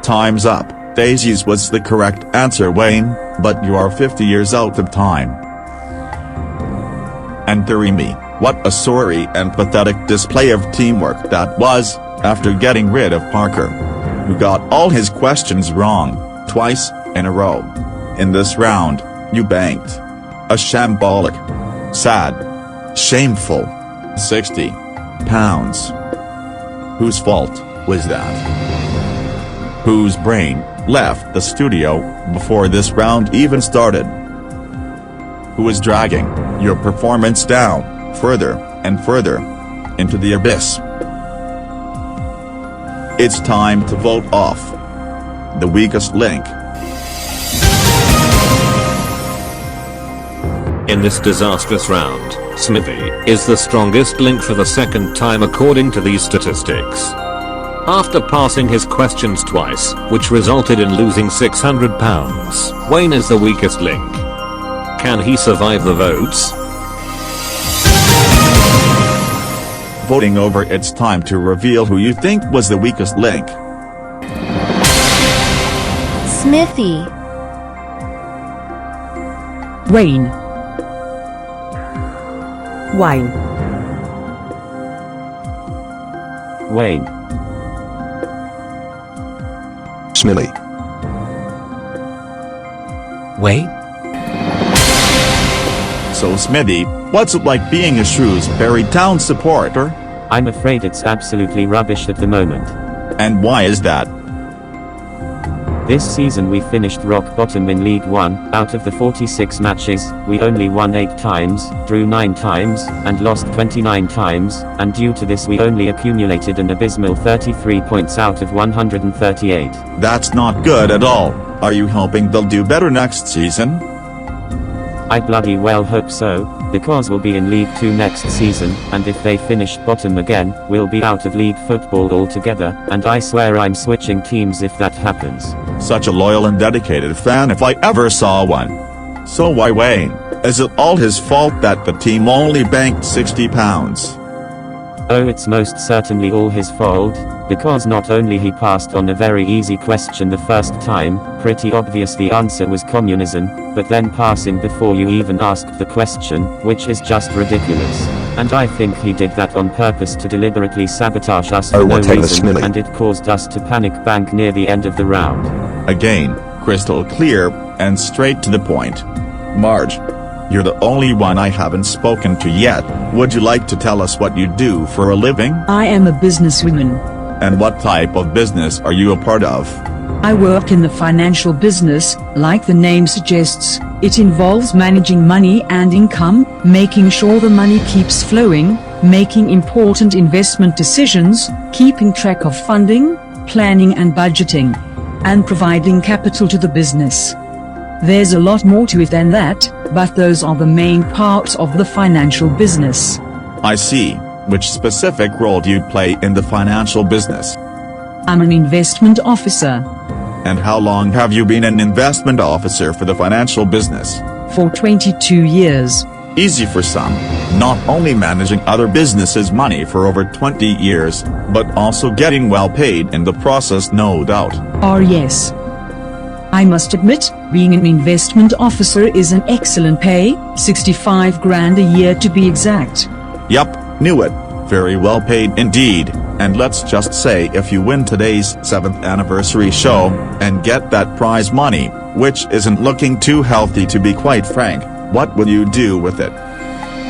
Time's up. Daisies was the correct answer, Wayne, but you are 50 years out of time. And Remy, what a sorry and pathetic display of teamwork that was, after getting rid of Parker, who got all his questions wrong, twice in a row. In this round, you banked A shambolic, sad, shameful £60. Whose fault was that? Whose brain left the studio before this round even started? Who is dragging your performance down further and further into the abyss? It's time to vote off the weakest link. In this disastrous round, Smithy is the strongest link for the second time according to these statistics. After passing his questions twice, which resulted in losing £600, Wayne is the weakest link. Can he survive the votes? Voting over, it's time to reveal who you think was the weakest link. Smithy. Wayne. Wayne. Wayne. Smithy. Wayne? So Smithy, what's it like being a Shrewsbury Town supporter? I'm afraid it's absolutely rubbish at the moment. And why is that? This season we finished rock bottom in League 1, out of the 46 matches, we only won 8 times, drew 9 times, and lost 29 times, and due to this we only accumulated an abysmal 33 points out of 138. That's not good at all. Are you hoping they'll do better next season? I bloody well hope so, because we'll be in League 2 next season, and if they finish bottom again, we'll be out of league football altogether, and I swear I'm switching teams if that happens. Such a loyal and dedicated fan if I ever saw one. So why Wayne? Is it all his fault that the team only banked £60? Oh, it's most certainly all his fault, because not only he passed on a very easy question the first time, pretty obvious the answer was communism, but then passing before you even asked the question, which is just ridiculous. And I think he did that on purpose to deliberately sabotage us for no reason, and it caused us to panic bank near the end of the round. Again, crystal clear, and straight to the point. Marge, you're the only one I haven't spoken to yet. Would you like to tell us what you do for a living? I am a businesswoman. And what type of business are you a part of? I work in the financial business, like the name suggests. It involves managing money and income, making sure the money keeps flowing, making important investment decisions, keeping track of funding, planning and budgeting, and providing capital to the business. There's a lot more to it than that, but those are the main parts of the financial business. I see. Which specific role do you play in the financial business? I'm an investment officer. And how long have you been an investment officer for the financial business? For 22 years. Easy for some, not only managing other businesses' money for over 20 years, but also getting well paid in the process, no doubt. Oh yes. I must admit, being an investment officer is an excellent pay, 65 grand a year to be exact. Yup. Knew it. Very well paid indeed. And let's just say if you win today's 7th anniversary show, and get that prize money, which isn't looking too healthy to be quite frank, what will you do with it?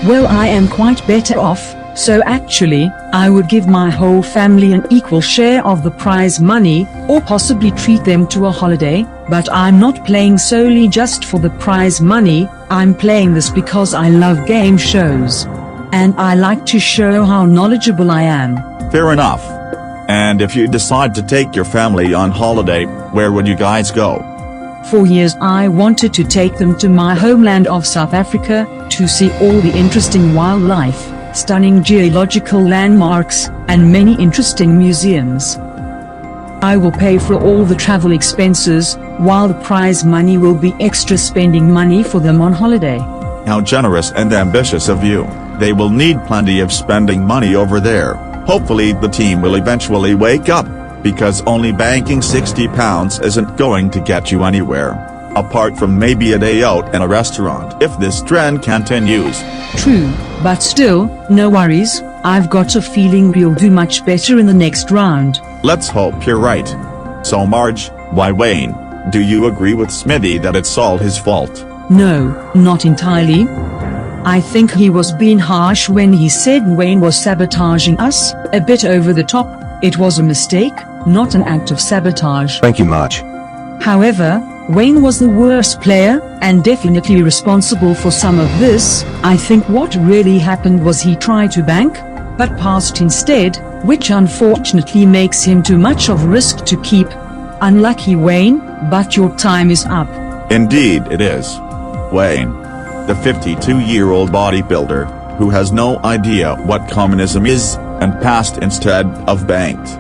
Well, I am quite better off, so actually, I would give my whole family an equal share of the prize money, or possibly treat them to a holiday, but I'm not playing solely just for the prize money, I'm playing this because I love game shows. And I like to show how knowledgeable I am. Fair enough. And if you decide to take your family on holiday, where would you guys go? For years I wanted to take them to my homeland of South Africa, to see all the interesting wildlife, stunning geological landmarks, and many interesting museums. I will pay for all the travel expenses, while the prize money will be extra spending money for them on holiday. How generous and ambitious of you. They will need plenty of spending money over there. Hopefully the team will eventually wake up, because only banking £60 isn't going to get you anywhere. Apart from maybe a day out in a restaurant if this trend continues. True, but still, no worries, I've got a feeling we'll do much better in the next round. Let's hope you're right. So Marge, why Wayne, do you agree with Smithy that it's all his fault? No, not entirely. I think he was being harsh when he said Wayne was sabotaging us, a bit over the top. It was a mistake, not an act of sabotage. Thank you much. However, Wayne was the worst player, and definitely responsible for some of this. I think what really happened was he tried to bank, but passed instead, which unfortunately makes him too much of risk to keep. Unlucky Wayne, but your time is up. Indeed it is. Wayne, the 52-year-old bodybuilder, who has no idea what communism is, and passed instead of banked.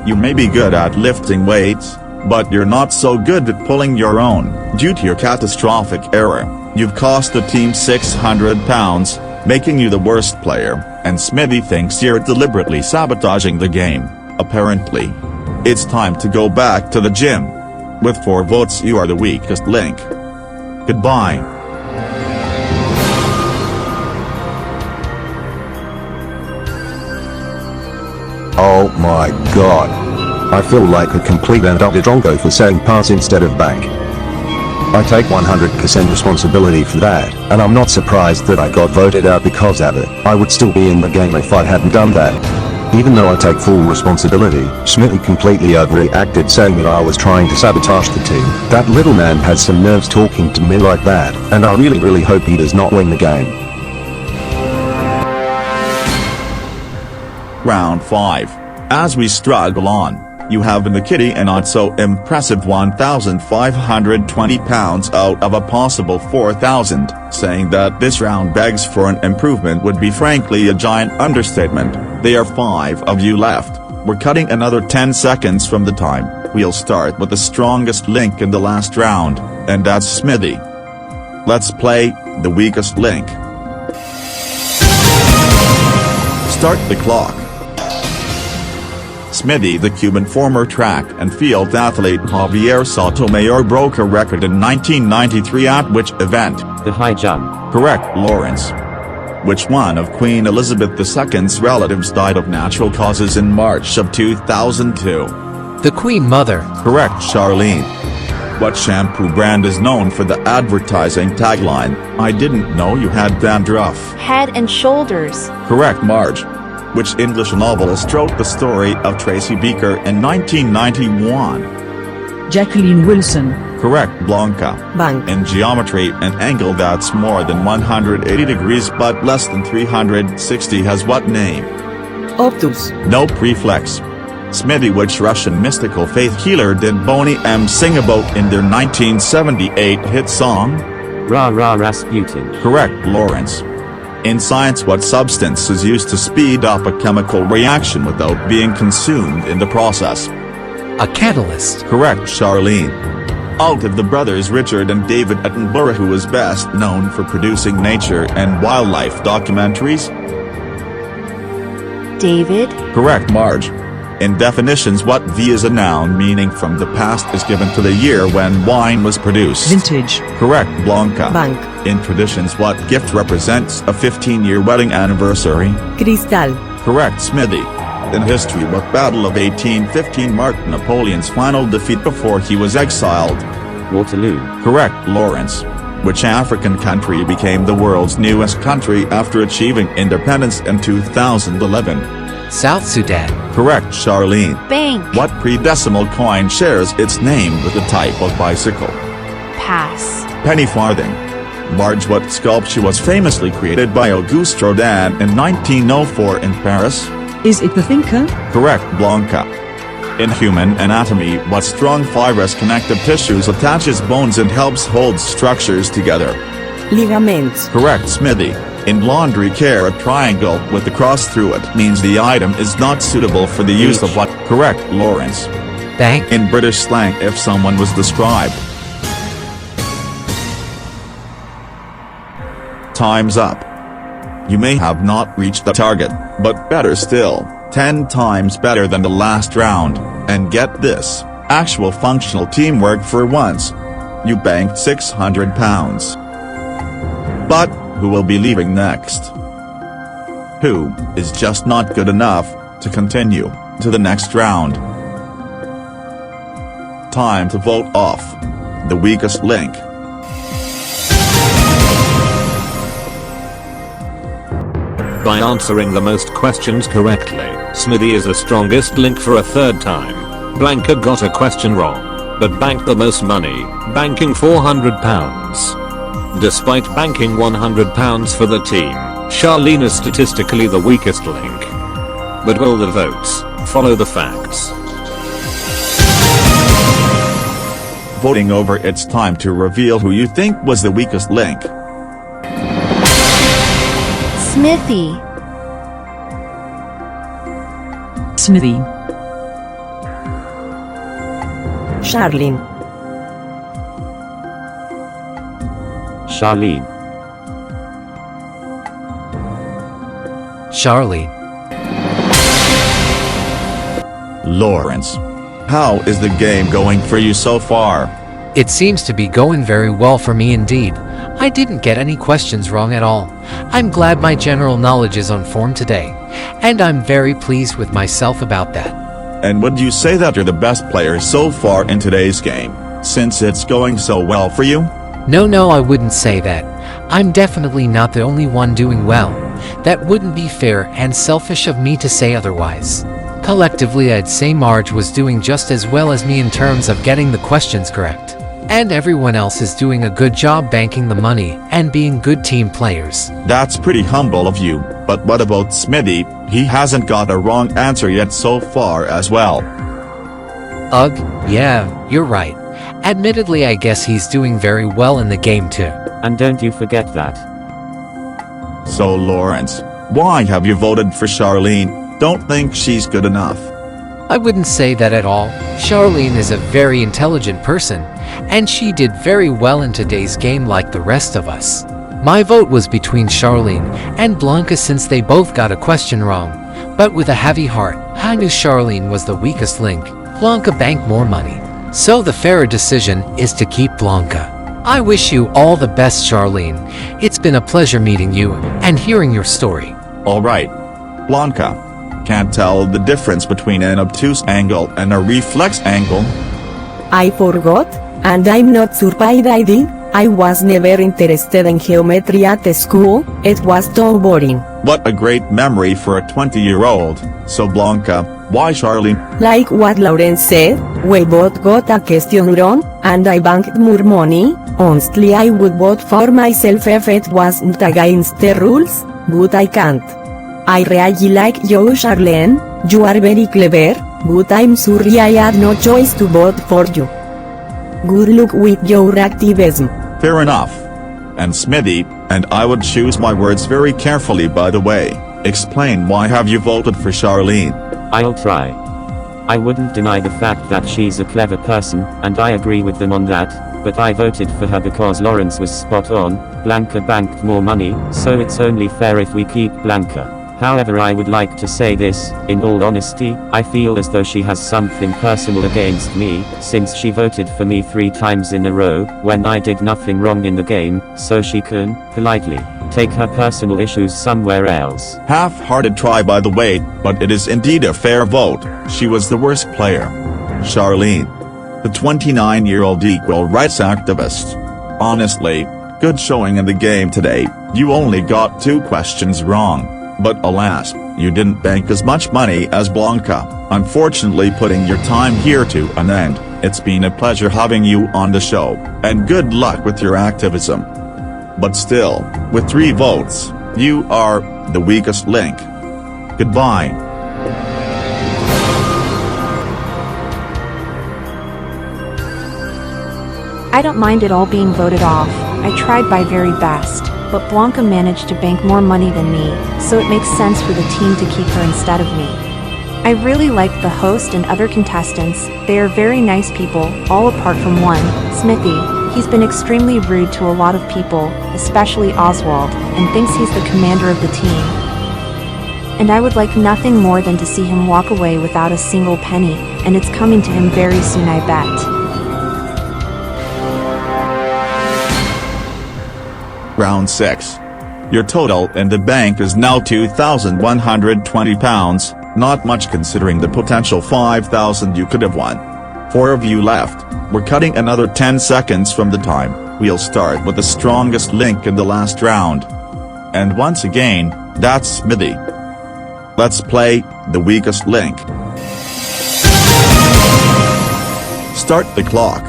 You may be good at lifting weights, but you're not so good at pulling your own. Due to your catastrophic error, you've cost the team £600, making you the worst player, and Smithy thinks you're deliberately sabotaging the game, apparently. It's time to go back to the gym. With 4 votes you are the weakest link. Goodbye. Oh my god. I feel like a complete and utter drongo for saying pass instead of bank. I take 100% responsibility for that, and I'm not surprised that I got voted out because of it. I would still be in the game if I hadn't done that. Even though I take full responsibility, Smithy completely overreacted saying that I was trying to sabotage the team. That little man has some nerves talking to me like that, and I really hope he does not win the game. Round 5. As we struggle on, you have in the kitty a not so impressive £1,520 out of a possible 4,000, saying that this round begs for an improvement would be frankly a giant understatement. There are 5 of you left. We're cutting another 10 seconds from the time. We'll start with the strongest link in the last round, and that's Smithy. Let's play the weakest link. Start the clock. Smithy, the Cuban former track and field athlete Javier Sotomayor broke a record in 1993 at which event? The high jump. Correct, Lawrence. Which one of Queen Elizabeth II's relatives died of natural causes in March of 2002? The Queen Mother. Correct, Charlene. What shampoo brand is known for the advertising tagline, "I didn't know you had dandruff"? Head and Shoulders. Correct, Marge. Which English novelist wrote the story of Tracy Beaker in 1991? Jacqueline Wilson. Correct, Blanca. Bank. In geometry, an angle that's more than 180 degrees but less than 360 has what name? Obtuse. No prefix. Smithy, which Russian mystical faith healer did Boney M sing about in their 1978 hit song? Ra Ra Rasputin. Correct, Lawrence. In science, what substance is used to speed up a chemical reaction without being consumed in the process? A catalyst. Correct, Charlene. Out of the brothers Richard and David Attenborough, who is best known for producing nature and wildlife documentaries? David. Correct, Marge. In definitions, what V is a noun meaning from the past is given to the year when wine was produced? Vintage. Correct, Blanca. Bank. In traditions, what gift represents a 15-year wedding anniversary? Cristal. Correct, Smithy. In history, what battle of 1815 marked Napoleon's final defeat before he was exiled? Waterloo. Correct, Lawrence. Which African country became the world's newest country after achieving independence in 2011? South Sudan. Correct, Charlene. Bank. What pre-decimal coin shares its name with the type of bicycle? Pass. Penny farthing. Marge, what sculpture was famously created by Auguste Rodin in 1904 in Paris? Is it the Thinker? Correct, Blanca. In human anatomy, what strong fibrous connective tissues attaches bones and helps hold structures together? Ligaments. Correct, Smithy. In laundry care, a triangle with a cross through it means the item is not suitable for the use of what? Correct, Lawrence. Bank. In British slang, if someone was described. Time's up. You may have not reached the target, but better still, 10 times better than the last round, and get this, actual functional teamwork for once. You banked £600. But, who will be leaving next? Who is just not good enough to continue to the next round? Time to vote off the weakest link. by answering the most questions correctly. Smithy is the strongest link for a third time. Blanca got a question wrong, but banked the most money, banking £400. Despite banking £100 for the team, Charlene is statistically the weakest link. But will the votes follow the facts? Voting over, it's time to reveal who you think was the weakest link. Smithy. Smithy. Charlene. Charlene. Charlene. Lawrence. How is the game going for you so far? It seems to be going very well for me indeed. I didn't get any questions wrong at all. I'm glad my general knowledge is on form today, and I'm very pleased with myself about that. And would you say that you're the best player so far in today's game, since it's going so well for you? No, I wouldn't say that. I'm definitely not the only one doing well. That wouldn't be fair and selfish of me to say otherwise. Collectively, I'd say Marge was doing just as well as me in terms of getting the questions correct. And everyone else is doing a good job banking the money and being good team players. That's pretty humble of you, but what about Smithy? He hasn't got a wrong answer yet so far as well. Ugh, yeah, you're right. Admittedly, I guess he's doing very well in the game too. And don't you forget that. So Lawrence, why have you voted for Charlene? Don't think she's good enough. I wouldn't say that at all. Charlene is a very intelligent person, and she did very well in today's game like the rest of us. My vote was between Charlene and Blanca since they both got a question wrong, but with a heavy heart, I knew Charlene was the weakest link. Blanca banked more money. So the fairer decision is to keep Blanca. I wish you all the best, Charlene. It's been a pleasure meeting you and hearing your story. Alright. Blanca. Can't tell the difference between an obtuse angle and a reflex angle. I forgot, and I'm not surprised I did. I was never interested in geometry at school, it was too boring. What a great memory for a 20-year-old. So Blanca, why Charlene? Like what Lawrence said, we both got a question wrong, and I banked more money. Honestly, I would vote for myself if it wasn't against the rules, but I can't. I really like you, Charlene, you are very clever, but I'm sorry I had no choice to vote for you. Good luck with your activism. Fair enough. And Smithy, and I would choose my words very carefully by the way, explain why have you voted for Charlene? I'll try. I wouldn't deny the fact that she's a clever person, and I agree with them on that, but I voted for her because Lawrence was spot on. Blanca banked more money, so it's only fair if we keep Blanca. However, I would like to say this, in all honesty, I feel as though she has something personal against me, since she voted for me 3 times in a row, when I did nothing wrong in the game, so she can, politely, take her personal issues somewhere else. Half-hearted try by the way, but it is indeed a fair vote. She was the worst player. Charlene. The 29-year-old equal rights activist. Honestly, good showing in the game today. You only got 2 questions wrong. But alas, you didn't bank as much money as Blanca, unfortunately putting your time here to an end. It's been a pleasure having you on the show, and good luck with your activism. But still, with 3 votes, you are the weakest link. Goodbye. I don't mind it all being voted off. I tried my very best, but Blanca managed to bank more money than me, so it makes sense for the team to keep her instead of me. I really like the host and other contestants, they are very nice people, all apart from one, Smithy. He's been extremely rude to a lot of people, especially Oswald, and thinks he's the commander of the team. And I would like nothing more than to see him walk away without a single penny, and it's coming to him very soon, I bet. Round 6. Your total in the bank is now £2,120, not much considering the potential $5,000 you could have won. 4 of you left, we're cutting another 10 seconds from the time. We'll start with the strongest link in the last round. And once again, That's Smithy. Let's play The Weakest Link. Start the clock.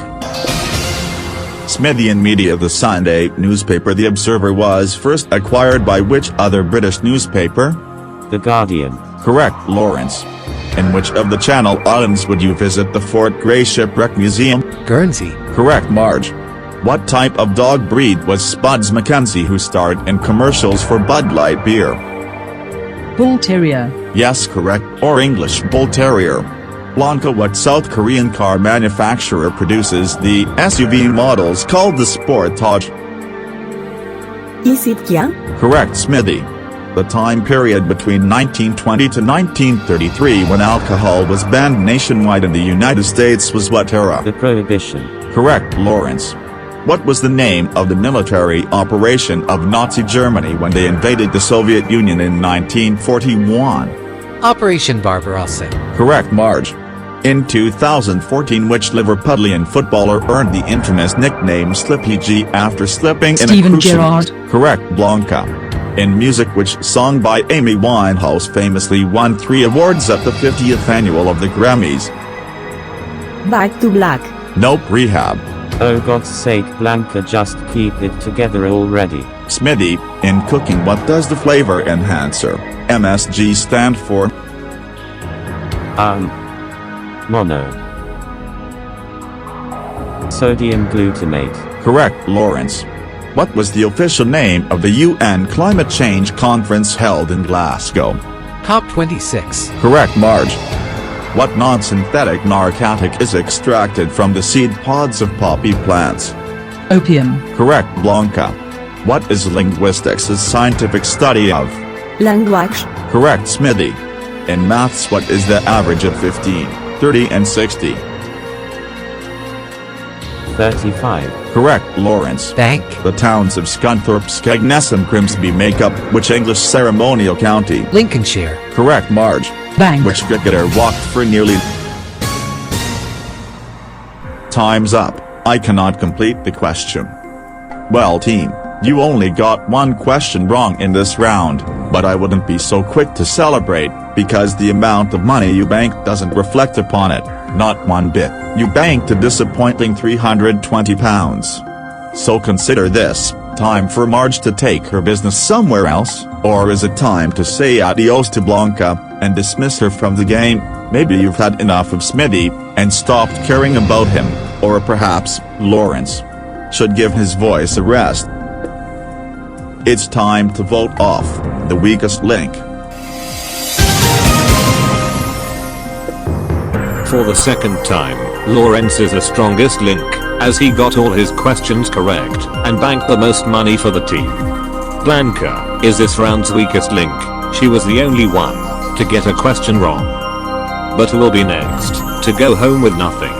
Smithian Media. The Sunday newspaper The Observer was first acquired by which other British newspaper? The Guardian. Correct, Lawrence. In which of the Channel Islands would you visit the Fort Grey Shipwreck Museum? Guernsey. Correct, Marge. What type of dog breed was Spuds MacKenzie, who starred in commercials for Bud Light beer? Bull Terrier. Yes, correct, or English Bull Terrier. Blanca. What South Korean car manufacturer produces the SUV models called the Sportage? Is it Kia? Correct, Smithy. The time period between 1920 to 1933 when alcohol was banned nationwide in the United States was what era? The Prohibition. Correct, Lawrence. What was the name of the military operation of Nazi Germany when they invaded the Soviet Union in 1941? Operation Barbarossa. Correct, Marge. In 2014, which Liverpudlian footballer earned the infamous nickname Slippy G after slipping in a Steven crucial... Gerrard. Correct, Blanca. In music, which song by Amy Winehouse famously won 3 awards at the 50th annual of the Grammys? Back to Black. Nope, Rehab. Oh God's sake, Blanca, just keep it together already. Smithy. In cooking, what does the flavor enhancer, MSG, stand for? Mono. Sodium glutamate. Correct, Lawrence. What was the official name of the UN Climate Change Conference held in Glasgow? COP26. Correct, Marge. What non-synthetic narcotic is extracted from the seed pods of poppy plants? Opium. Correct, Blanca. What is linguistics? A scientific study of? Language. Correct, Smithy. In maths, what is the average of 15, 30 and 60? 35. Correct, Lawrence. Bank. The towns of Scunthorpe, Skegness and Grimsby make up which English ceremonial county? Lincolnshire. Correct, Marge. Bank. Which cricketer walked for nearly... Time's up. I cannot complete the question. Well, team, you only got 1 question wrong in this round, but I wouldn't be so quick to celebrate, because the amount of money you banked doesn't reflect upon it, not one bit. You banked a disappointing £320. So consider this, time for Marge to take her business somewhere else, or is it time to say adios to Blanca, and dismiss her from the game? Maybe you've had enough of Smithy, and stopped caring about him, or perhaps, Lawrence should give his voice a rest. It's time to vote off The Weakest Link. For the second time, Lawrence is the strongest link, as he got all his questions correct, and banked the most money for the team. Blanca is this round's weakest link. She was the only one to get a question wrong. But who will be next to go home with nothing?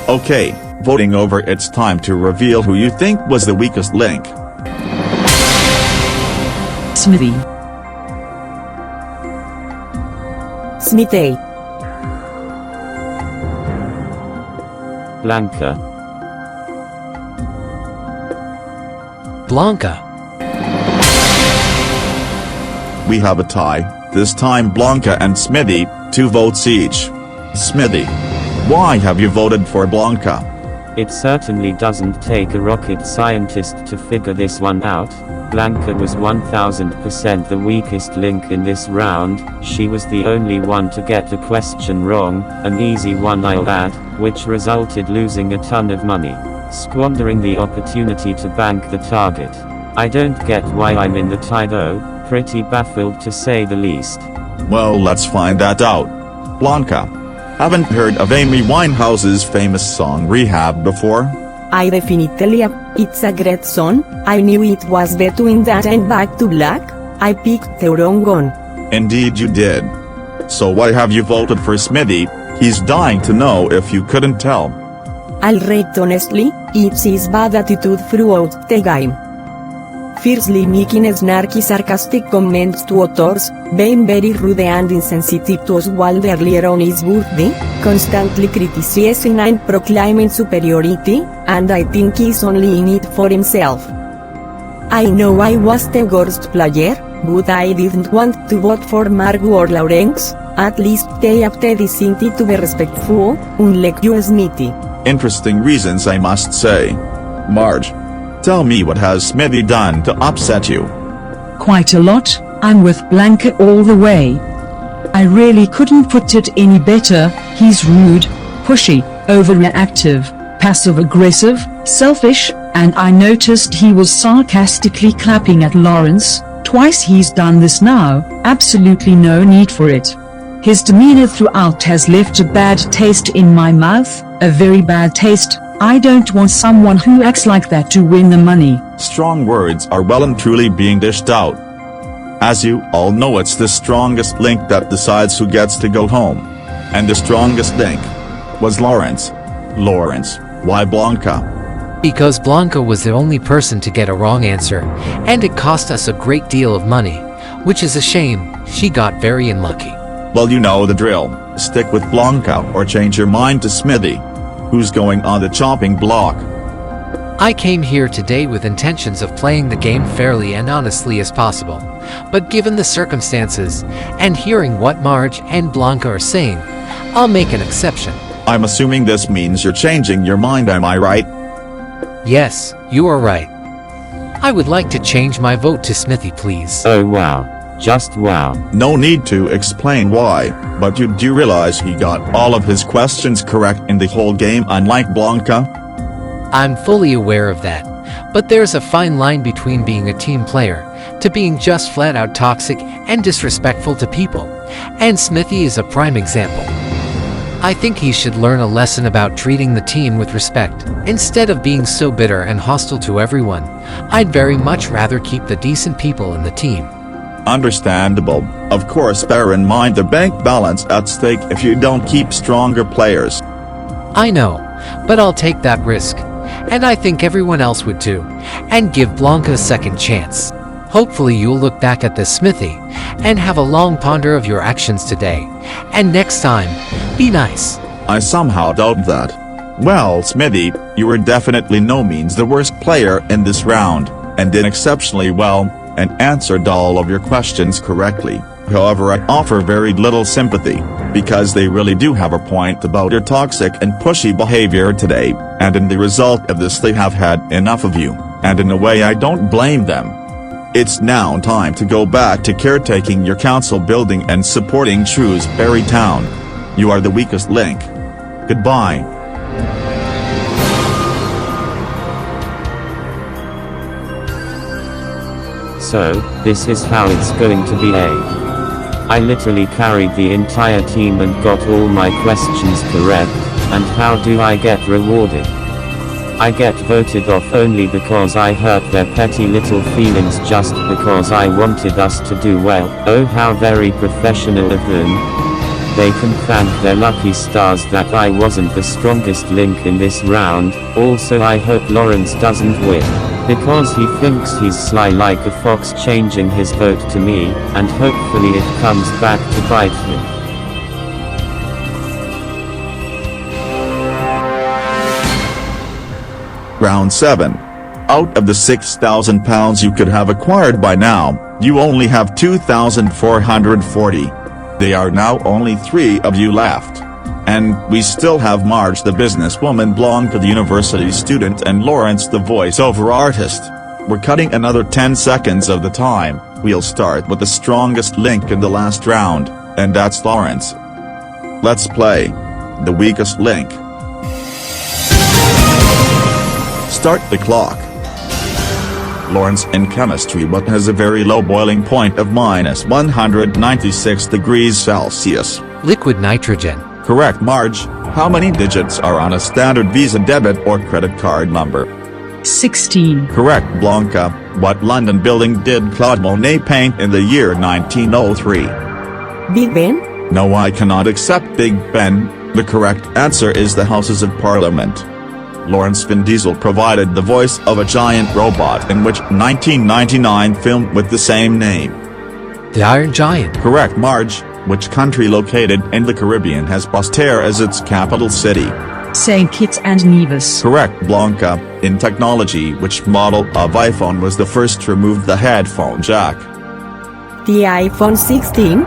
Okay, voting over, it's time to reveal who you think was the weakest link. Smithy. Smithy. Blanca. Blanca. We have a tie, this time Blanca and Smithy, 2 votes each. Smithy, why have you voted for Blanca? It certainly doesn't take a rocket scientist to figure this one out. Blanca was 1000% the weakest link in this round. She was the only one to get a question wrong, an easy one I'll add, which resulted losing a ton of money, squandering the opportunity to bank the target. I don't get why I'm in the tie though, pretty baffled to say the least. Well, let's find that out. Blanca, haven't heard of Amy Winehouse's famous song Rehab before? I definitely have. It's a great song. I knew it was between that and Back to Black. I picked the wrong one. Indeed you did. So why have you voted for Smithy? He's dying to know if you couldn't tell. I'll rate honestly, it's his bad attitude throughout the game. Firstly, making snarky sarcastic comments to others, being very rude and insensitive to Oswald earlier on his birthday, constantly criticizing and proclaiming superiority, and I think he's only in it for himself. I know I was the worst player, but I didn't want to vote for Margot or Lawrence. At least they have the decency to be respectful, unlike you, Smithy. Interesting reasons, I must say. Marge, tell me, what has Smithy done to upset you? Quite a lot. I'm with Blanca all the way. I really couldn't put it any better. He's rude, pushy, overreactive, passive-aggressive, selfish, and I noticed he was sarcastically clapping at Lawrence. Twice he's done this now, absolutely no need for it. His demeanor throughout has left a bad taste in my mouth, a very bad taste. I don't want someone who acts like that to win the money. Strong words are well and truly being dished out. As you all know, it's the strongest link that decides who gets to go home. And the strongest link was Lawrence. Lawrence, why Blanca? Because Blanca was the only person to get a wrong answer, and it cost us a great deal of money, which is a shame. She got very unlucky. Well, you know the drill. Stick with Blanca or change your mind to Smithy. Who's going on the chopping block? I came here today with intentions of playing the game fairly and honestly as possible, but given the circumstances, and hearing what Marge and Blanca are saying, I'll make an exception. I'm assuming this means you're changing your mind, am I right? Yes, you are right. I would like to change my vote to Smithy, please. Oh wow. Just wow. No need to explain why, but you do realize he got all of his questions correct in the whole game, unlike Blanca? I'm fully aware of that, but there's a fine line between being a team player to being just flat out toxic and disrespectful to people, and Smithy is a prime example. I think he should learn a lesson about treating the team with respect, instead of being so bitter and hostile to everyone. I'd very much rather keep the decent people in the team. Understandable. Of course, bear in mind the bank balance at stake if you don't keep stronger players. I know, but I'll take that risk. And I think everyone else would too, and give Blanca a second chance. Hopefully you'll look back at this, Smithy, and have a long ponder of your actions today, and next time, be nice. I somehow doubt that. Well, Smithy, you were definitely no means the worst player in this round, and did exceptionally well, and answered all of your questions correctly. However, I offer very little sympathy, because they really do have a point about your toxic and pushy behavior today, and in the result of this they have had enough of you, and in a way I don't blame them. It's now time to go back to caretaking your council building and supporting Shrewsbury Town. You are the weakest link. Goodbye. So, this is how it's going to be, I literally carried the entire team and got all my questions correct, and how do I get rewarded? I get voted off only because I hurt their petty little feelings just because I wanted us to do well. Oh, how very professional of them. They can thank their lucky stars that I wasn't the strongest link in this round. Also, I hope Lawrence doesn't win, because he thinks he's sly like a fox, changing his vote to me, and hopefully it comes back to bite him. Round 7. Out of the £6,000 you could have acquired by now, you only have 2,440. There are now only 3 of you left. And we still have Marge the businesswoman, Blanca the university student, and Lawrence the voiceover artist. We're cutting another 10 seconds of the time. We'll start with the strongest link in the last round, and that's Lawrence. Let's play. The weakest link. Start the clock. Lawrence in chemistry but has a very low boiling point of -196 degrees Celsius. Liquid nitrogen. Correct. Marge, how many digits are on a standard Visa debit or credit card number? 16. Correct. Blanca, what London building did Claude Monet paint in the year 1903? Big Ben? No, I cannot accept Big Ben. The correct answer is the Houses of Parliament. Lawrence Vin Diesel provided the voice of a giant robot in which 1999 film with the same name? The Iron Giant. Correct. Marge, which country located in the Caribbean has Basseterre as its capital city? St. Kitts and Nevis. Correct, Blanca. In technology, which model of iPhone was the first to remove the headphone jack? The iPhone 16?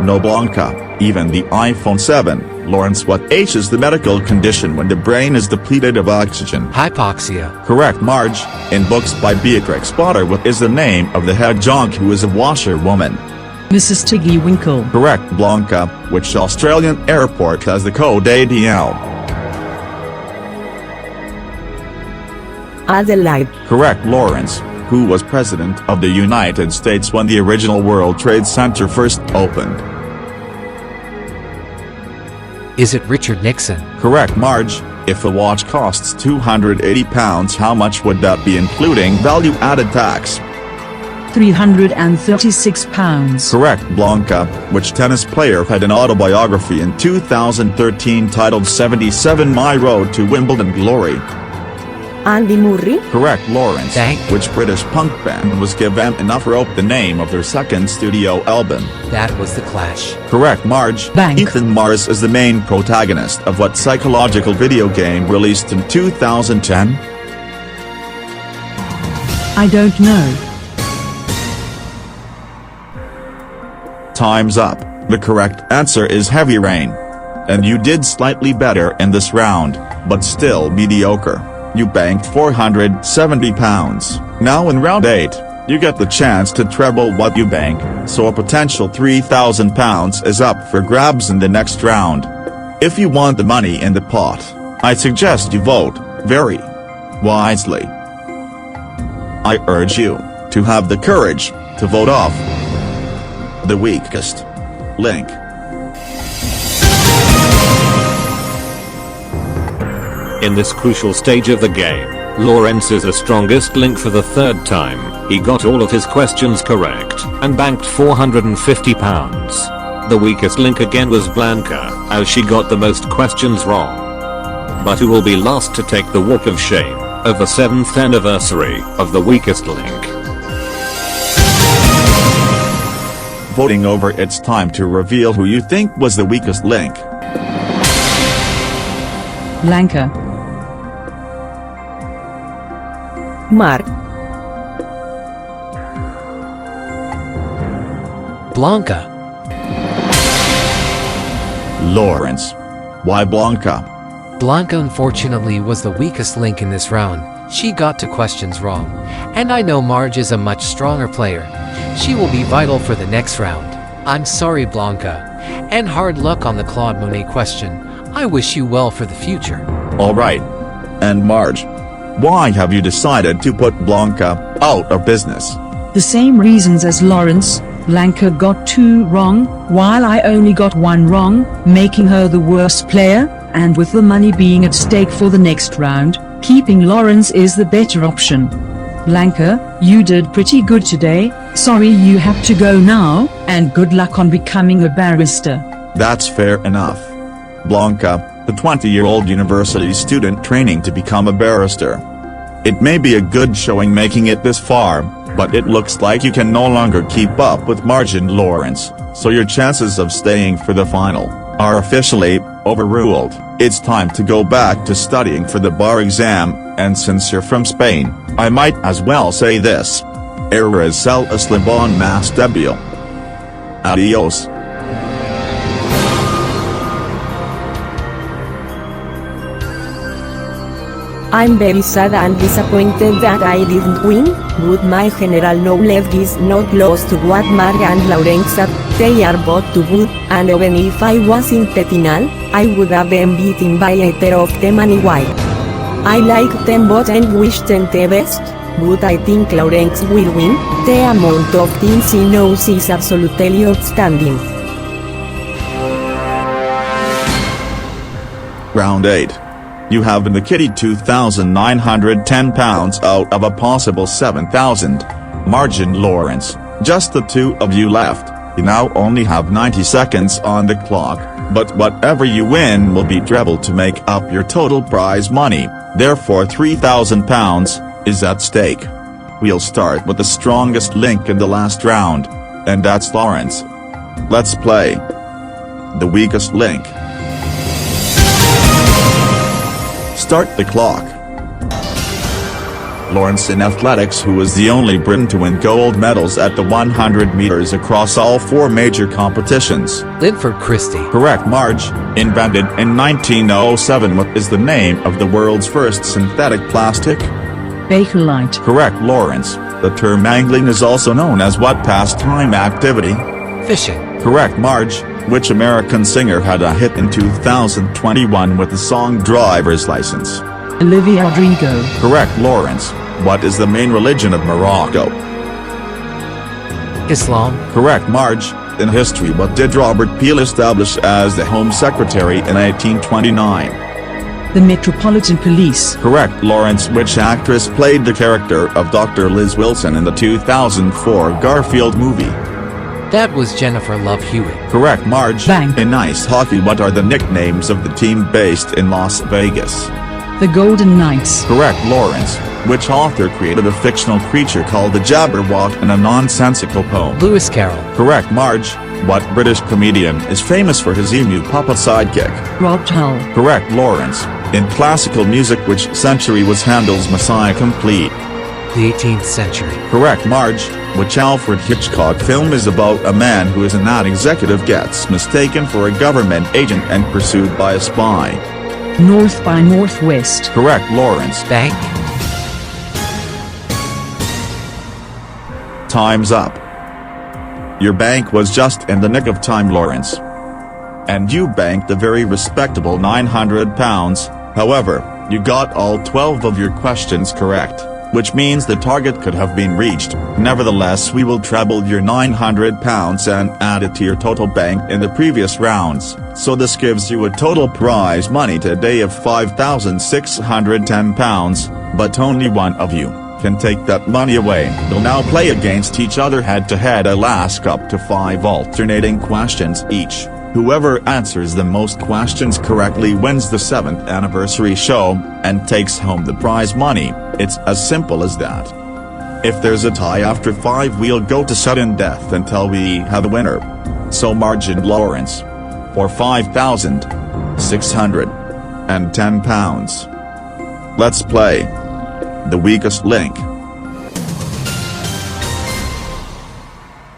No, Blanca. Even the iPhone 7. Lawrence, what age is the medical condition when the brain is depleted of oxygen? Hypoxia. Correct, Marge. In books by Beatrix Potter, what is the name of the hedgehog who is a washerwoman? Mrs. Tiggy Winkle. Correct, Blanca. Which Australian airport has the code ADL? Adelaide. Correct, Lawrence. Who was president of the United States when the original World Trade Center first opened? Is it Richard Nixon? Correct, Marge. If a watch costs £280, how much would that be including value-added tax? £336. Correct, Blanca. Which tennis player had an autobiography in 2013 titled 77 My Road to Wimbledon Glory? Andy Murray? Correct, Lawrence. Thank. Which British punk band was given enough rope the name of their second studio album? That was The Clash. Correct, Marge. Bank. Ethan Mars is the main protagonist of what psychological video game released in 2010? I don't know. Time's up. The correct answer is Heavy Rain. And you did slightly better in this round, but still mediocre. You banked £470. Now in round 8, you get the chance to treble what you bank, so a potential £3,000 is up for grabs in the next round. If you want the money in the pot, I suggest you vote very wisely. I urge you to have the courage to vote off the weakest link. In this crucial stage of the game, Lawrence is the strongest link for the third time. He got all of his questions correct and banked £450. The weakest link again was Blanca, as she got the most questions wrong. But who will be last to take the walk of shame of the 7th anniversary of the weakest link? Voting over, it's time to reveal who you think was the weakest link. Blanca. Mark. Blanca. Lawrence. Why Blanca? Blanca unfortunately was the weakest link in this round. She got two questions wrong. And I know Marge is a much stronger player. She will be vital for the next round. I'm sorry, Blanca. And hard luck on the Claude Monet question. I wish you well for the future. Alright. And Marge, why have you decided to put Blanca out of business? The same reasons as Lawrence. Blanca got 2 wrong, while I only got 1 wrong, making her the worst player, and with the money being at stake for the next round, keeping Lawrence is the better option. Blanca, you did pretty good today. Sorry you have to go now, and good luck on becoming a barrister. That's fair enough. Blanca, the 20-year-old university student training to become a barrister. It may be a good showing making it this far, but it looks like you can no longer keep up with Marge and Lawrence, so your chances of staying for the final are officially overruled. It's time to go back to studying for the bar exam, and since you're from Spain, I might as well say this. Eres el eslabón más débil. Adios. I'm very sad and disappointed that I didn't win, but my general knowledge is not lost to what Mark and Lawrence said. They are both too good, and even if I was in Petinal, I would have been beaten by either of them anyway. I like them both and wish them the best, but I think Lawrence will win. The amount of things he knows is absolutely outstanding. Round 8. You have been the kitty £2,910 out of a possible 7,000. Marge and Lawrence, just the two of you left. You now only have 90 seconds on the clock, but whatever you win will be trebled to make up your total prize money, therefore £3,000 is at stake. We'll start with the strongest link in the last round, and that's Lawrence. Let's play. The weakest link. Start the clock. Lawrence in athletics, who was the only Briton to win gold medals at the 100 meters across all 4 major competitions. Linford Christie. Correct. Marge, invented in 1907. What is the name of the world's first synthetic plastic? Bakelite. Correct. Lawrence, the term angling is also known as what pastime activity? Fishing. Correct. Marge, which American singer had a hit in 2021 with the song Driver's License? Olivia Rodrigo. Correct. Lawrence, what is the main religion of Morocco? Islam. Correct. Marge, in history, what did Robert Peel establish as the Home Secretary in 1829? The Metropolitan Police. Correct. Lawrence, which actress played the character of Dr. Liz Wilson in the 2004 Garfield movie? That was Jennifer Love Hewitt. Correct. Marge, Bang. in ice hockey, what are the nicknames of the team based in Las Vegas? The Golden Knights. Correct. Lawrence, which author created a fictional creature called the Jabberwock in a nonsensical poem? Lewis Carroll. Correct. Marge, what British comedian is famous for his emu puppet sidekick? Rob Hull. Correct. Lawrence, in classical music, which century was Handel's Messiah complete? The 18th century. Correct. Marge, which Alfred Hitchcock film is about a man who is an ad executive gets mistaken for a government agent and pursued by a spy? North by Northwest. Correct. Lawrence. Bank. Time's up. Your bank was just in the nick of time, Lawrence. And you banked a very respectable £900, however, you got all 12 of your questions correct, which means the target could have been reached. Nevertheless, we will treble your £900 and add it to your total bank in the previous rounds, so this gives you a total prize money today of £5,610, but only one of you can take that money away. They'll now play against each other head-to-head. I'll ask up to 5 alternating questions each. Whoever answers the most questions correctly wins the 7th anniversary show, and takes home the prize money. It's as simple as that. If there's a tie after 5, we'll go to sudden death until we have a winner. So Marge and Lawrence, for £5,610. Let's play The Weakest Link.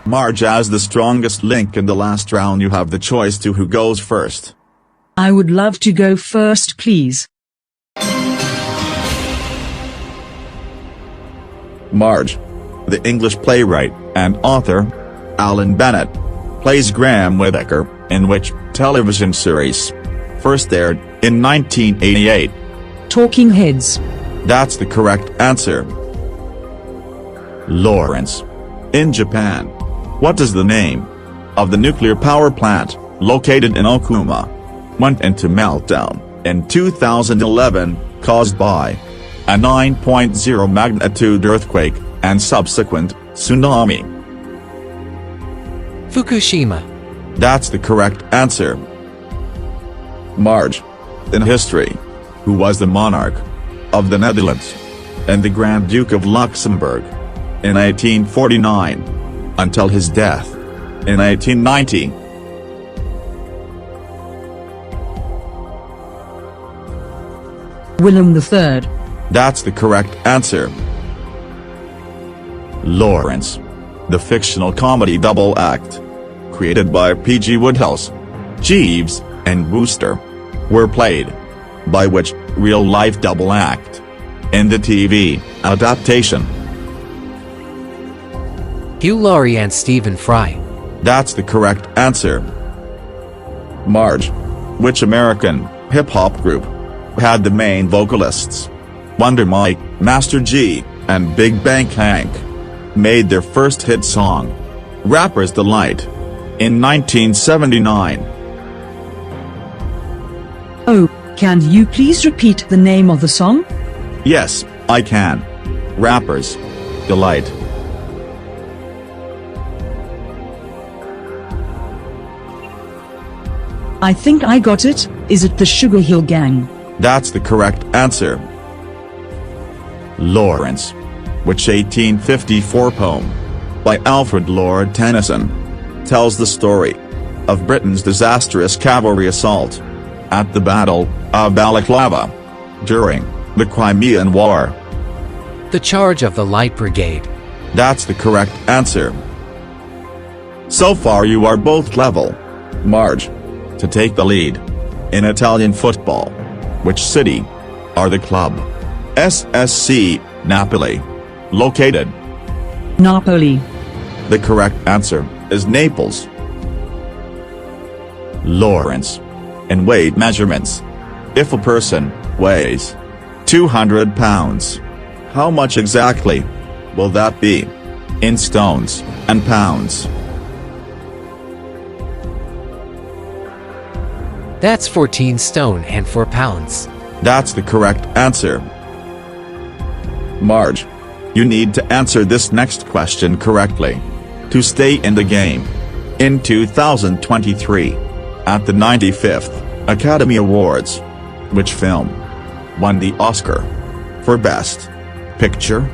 Marge, as the strongest link in the last round, you have the choice to who goes first. I would love to go first, please. Marge, the English playwright and author, Alan Bennett, plays Graham Whittaker, in which television series first aired in 1988? Talking Heads. That's the correct answer. Lawrence, in Japan, what is the name of the nuclear power plant located in Okuma went into meltdown in 2011, caused by a 9.0 magnitude earthquake and subsequent tsunami? Fukushima. That's the correct answer. Marge, in history, who was the monarch of the Netherlands and the Grand Duke of Luxembourg in 1849 until his death in 1890? William III. That's the correct answer. Lawrence, the fictional comedy double act created by P.G. Wodehouse, Jeeves, and Wooster, were played by which real-life double act in the TV adaptation? Hugh Laurie and Stephen Fry. That's the correct answer. Marge, which American hip-hop group had the main vocalists Wonder Mike, Master G, and Big Bank Hank made their first hit song, Rapper's Delight, in 1979? Oh, can you please repeat the name of the song? Yes, I can. Rapper's Delight. I think I got it. Is it the Sugar Hill Gang? That's the correct answer. Lawrence, which 1854 poem by Alfred Lord Tennyson tells the story of Britain's disastrous cavalry assault at the Battle of Balaclava during the Crimean War? The charge of the Light Brigade. That's the correct answer. So far you are both level. Marge, to take the lead. In Italian football, which city are the club SSC Napoli located? Napoli. The correct answer is Naples. Lawrence. In weight measurements. If a person weighs 200 pounds, how much exactly will that be in stones and pounds? That's 14 stone and 4 pounds. That's the correct answer. Marge, you need to answer this next question correctly to stay in the game. In 2023, at the 95th Academy Awards, which film won the Oscar for Best Picture?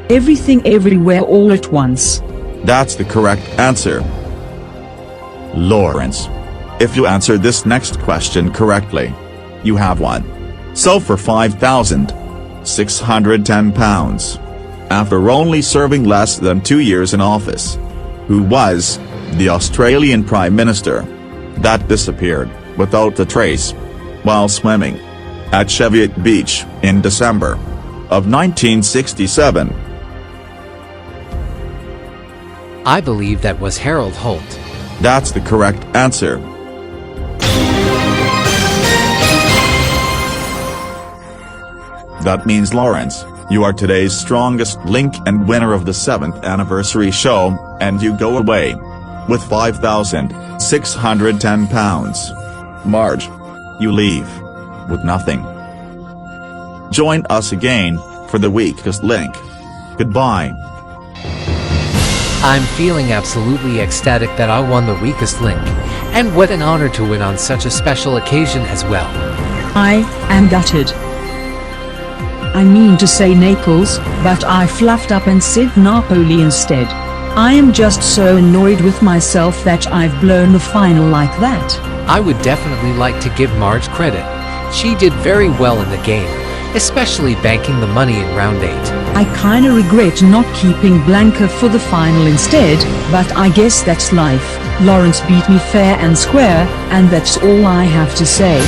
Everything Everywhere All at Once. That's the correct answer. Lawrence, if you answer this next question correctly, you have won. So for £5,610. After only serving less than 2 years in office. Who was the Australian Prime Minister that disappeared without a trace while swimming at Cheviot Beach in December of 1967? I believe that was Harold Holt. That's the correct answer. That means Lawrence, you are today's strongest link and winner of the 7th anniversary show, and you go away with £5,610. Marge, you leave with nothing. Join us again for the Weakest Link. Goodbye. I'm feeling absolutely ecstatic that I won the Weakest Link, and what an honor to win on such a special occasion as well. I am gutted. I mean to say Naples, but I fluffed up and said Napoli instead. I am just so annoyed with myself that I've blown the final like that. I would definitely like to give Marge credit. She did very well in the game, especially banking the money in round 8. I kinda regret not keeping Blanca for the final instead, but I guess that's life. Lawrence beat me fair and square, and that's all I have to say.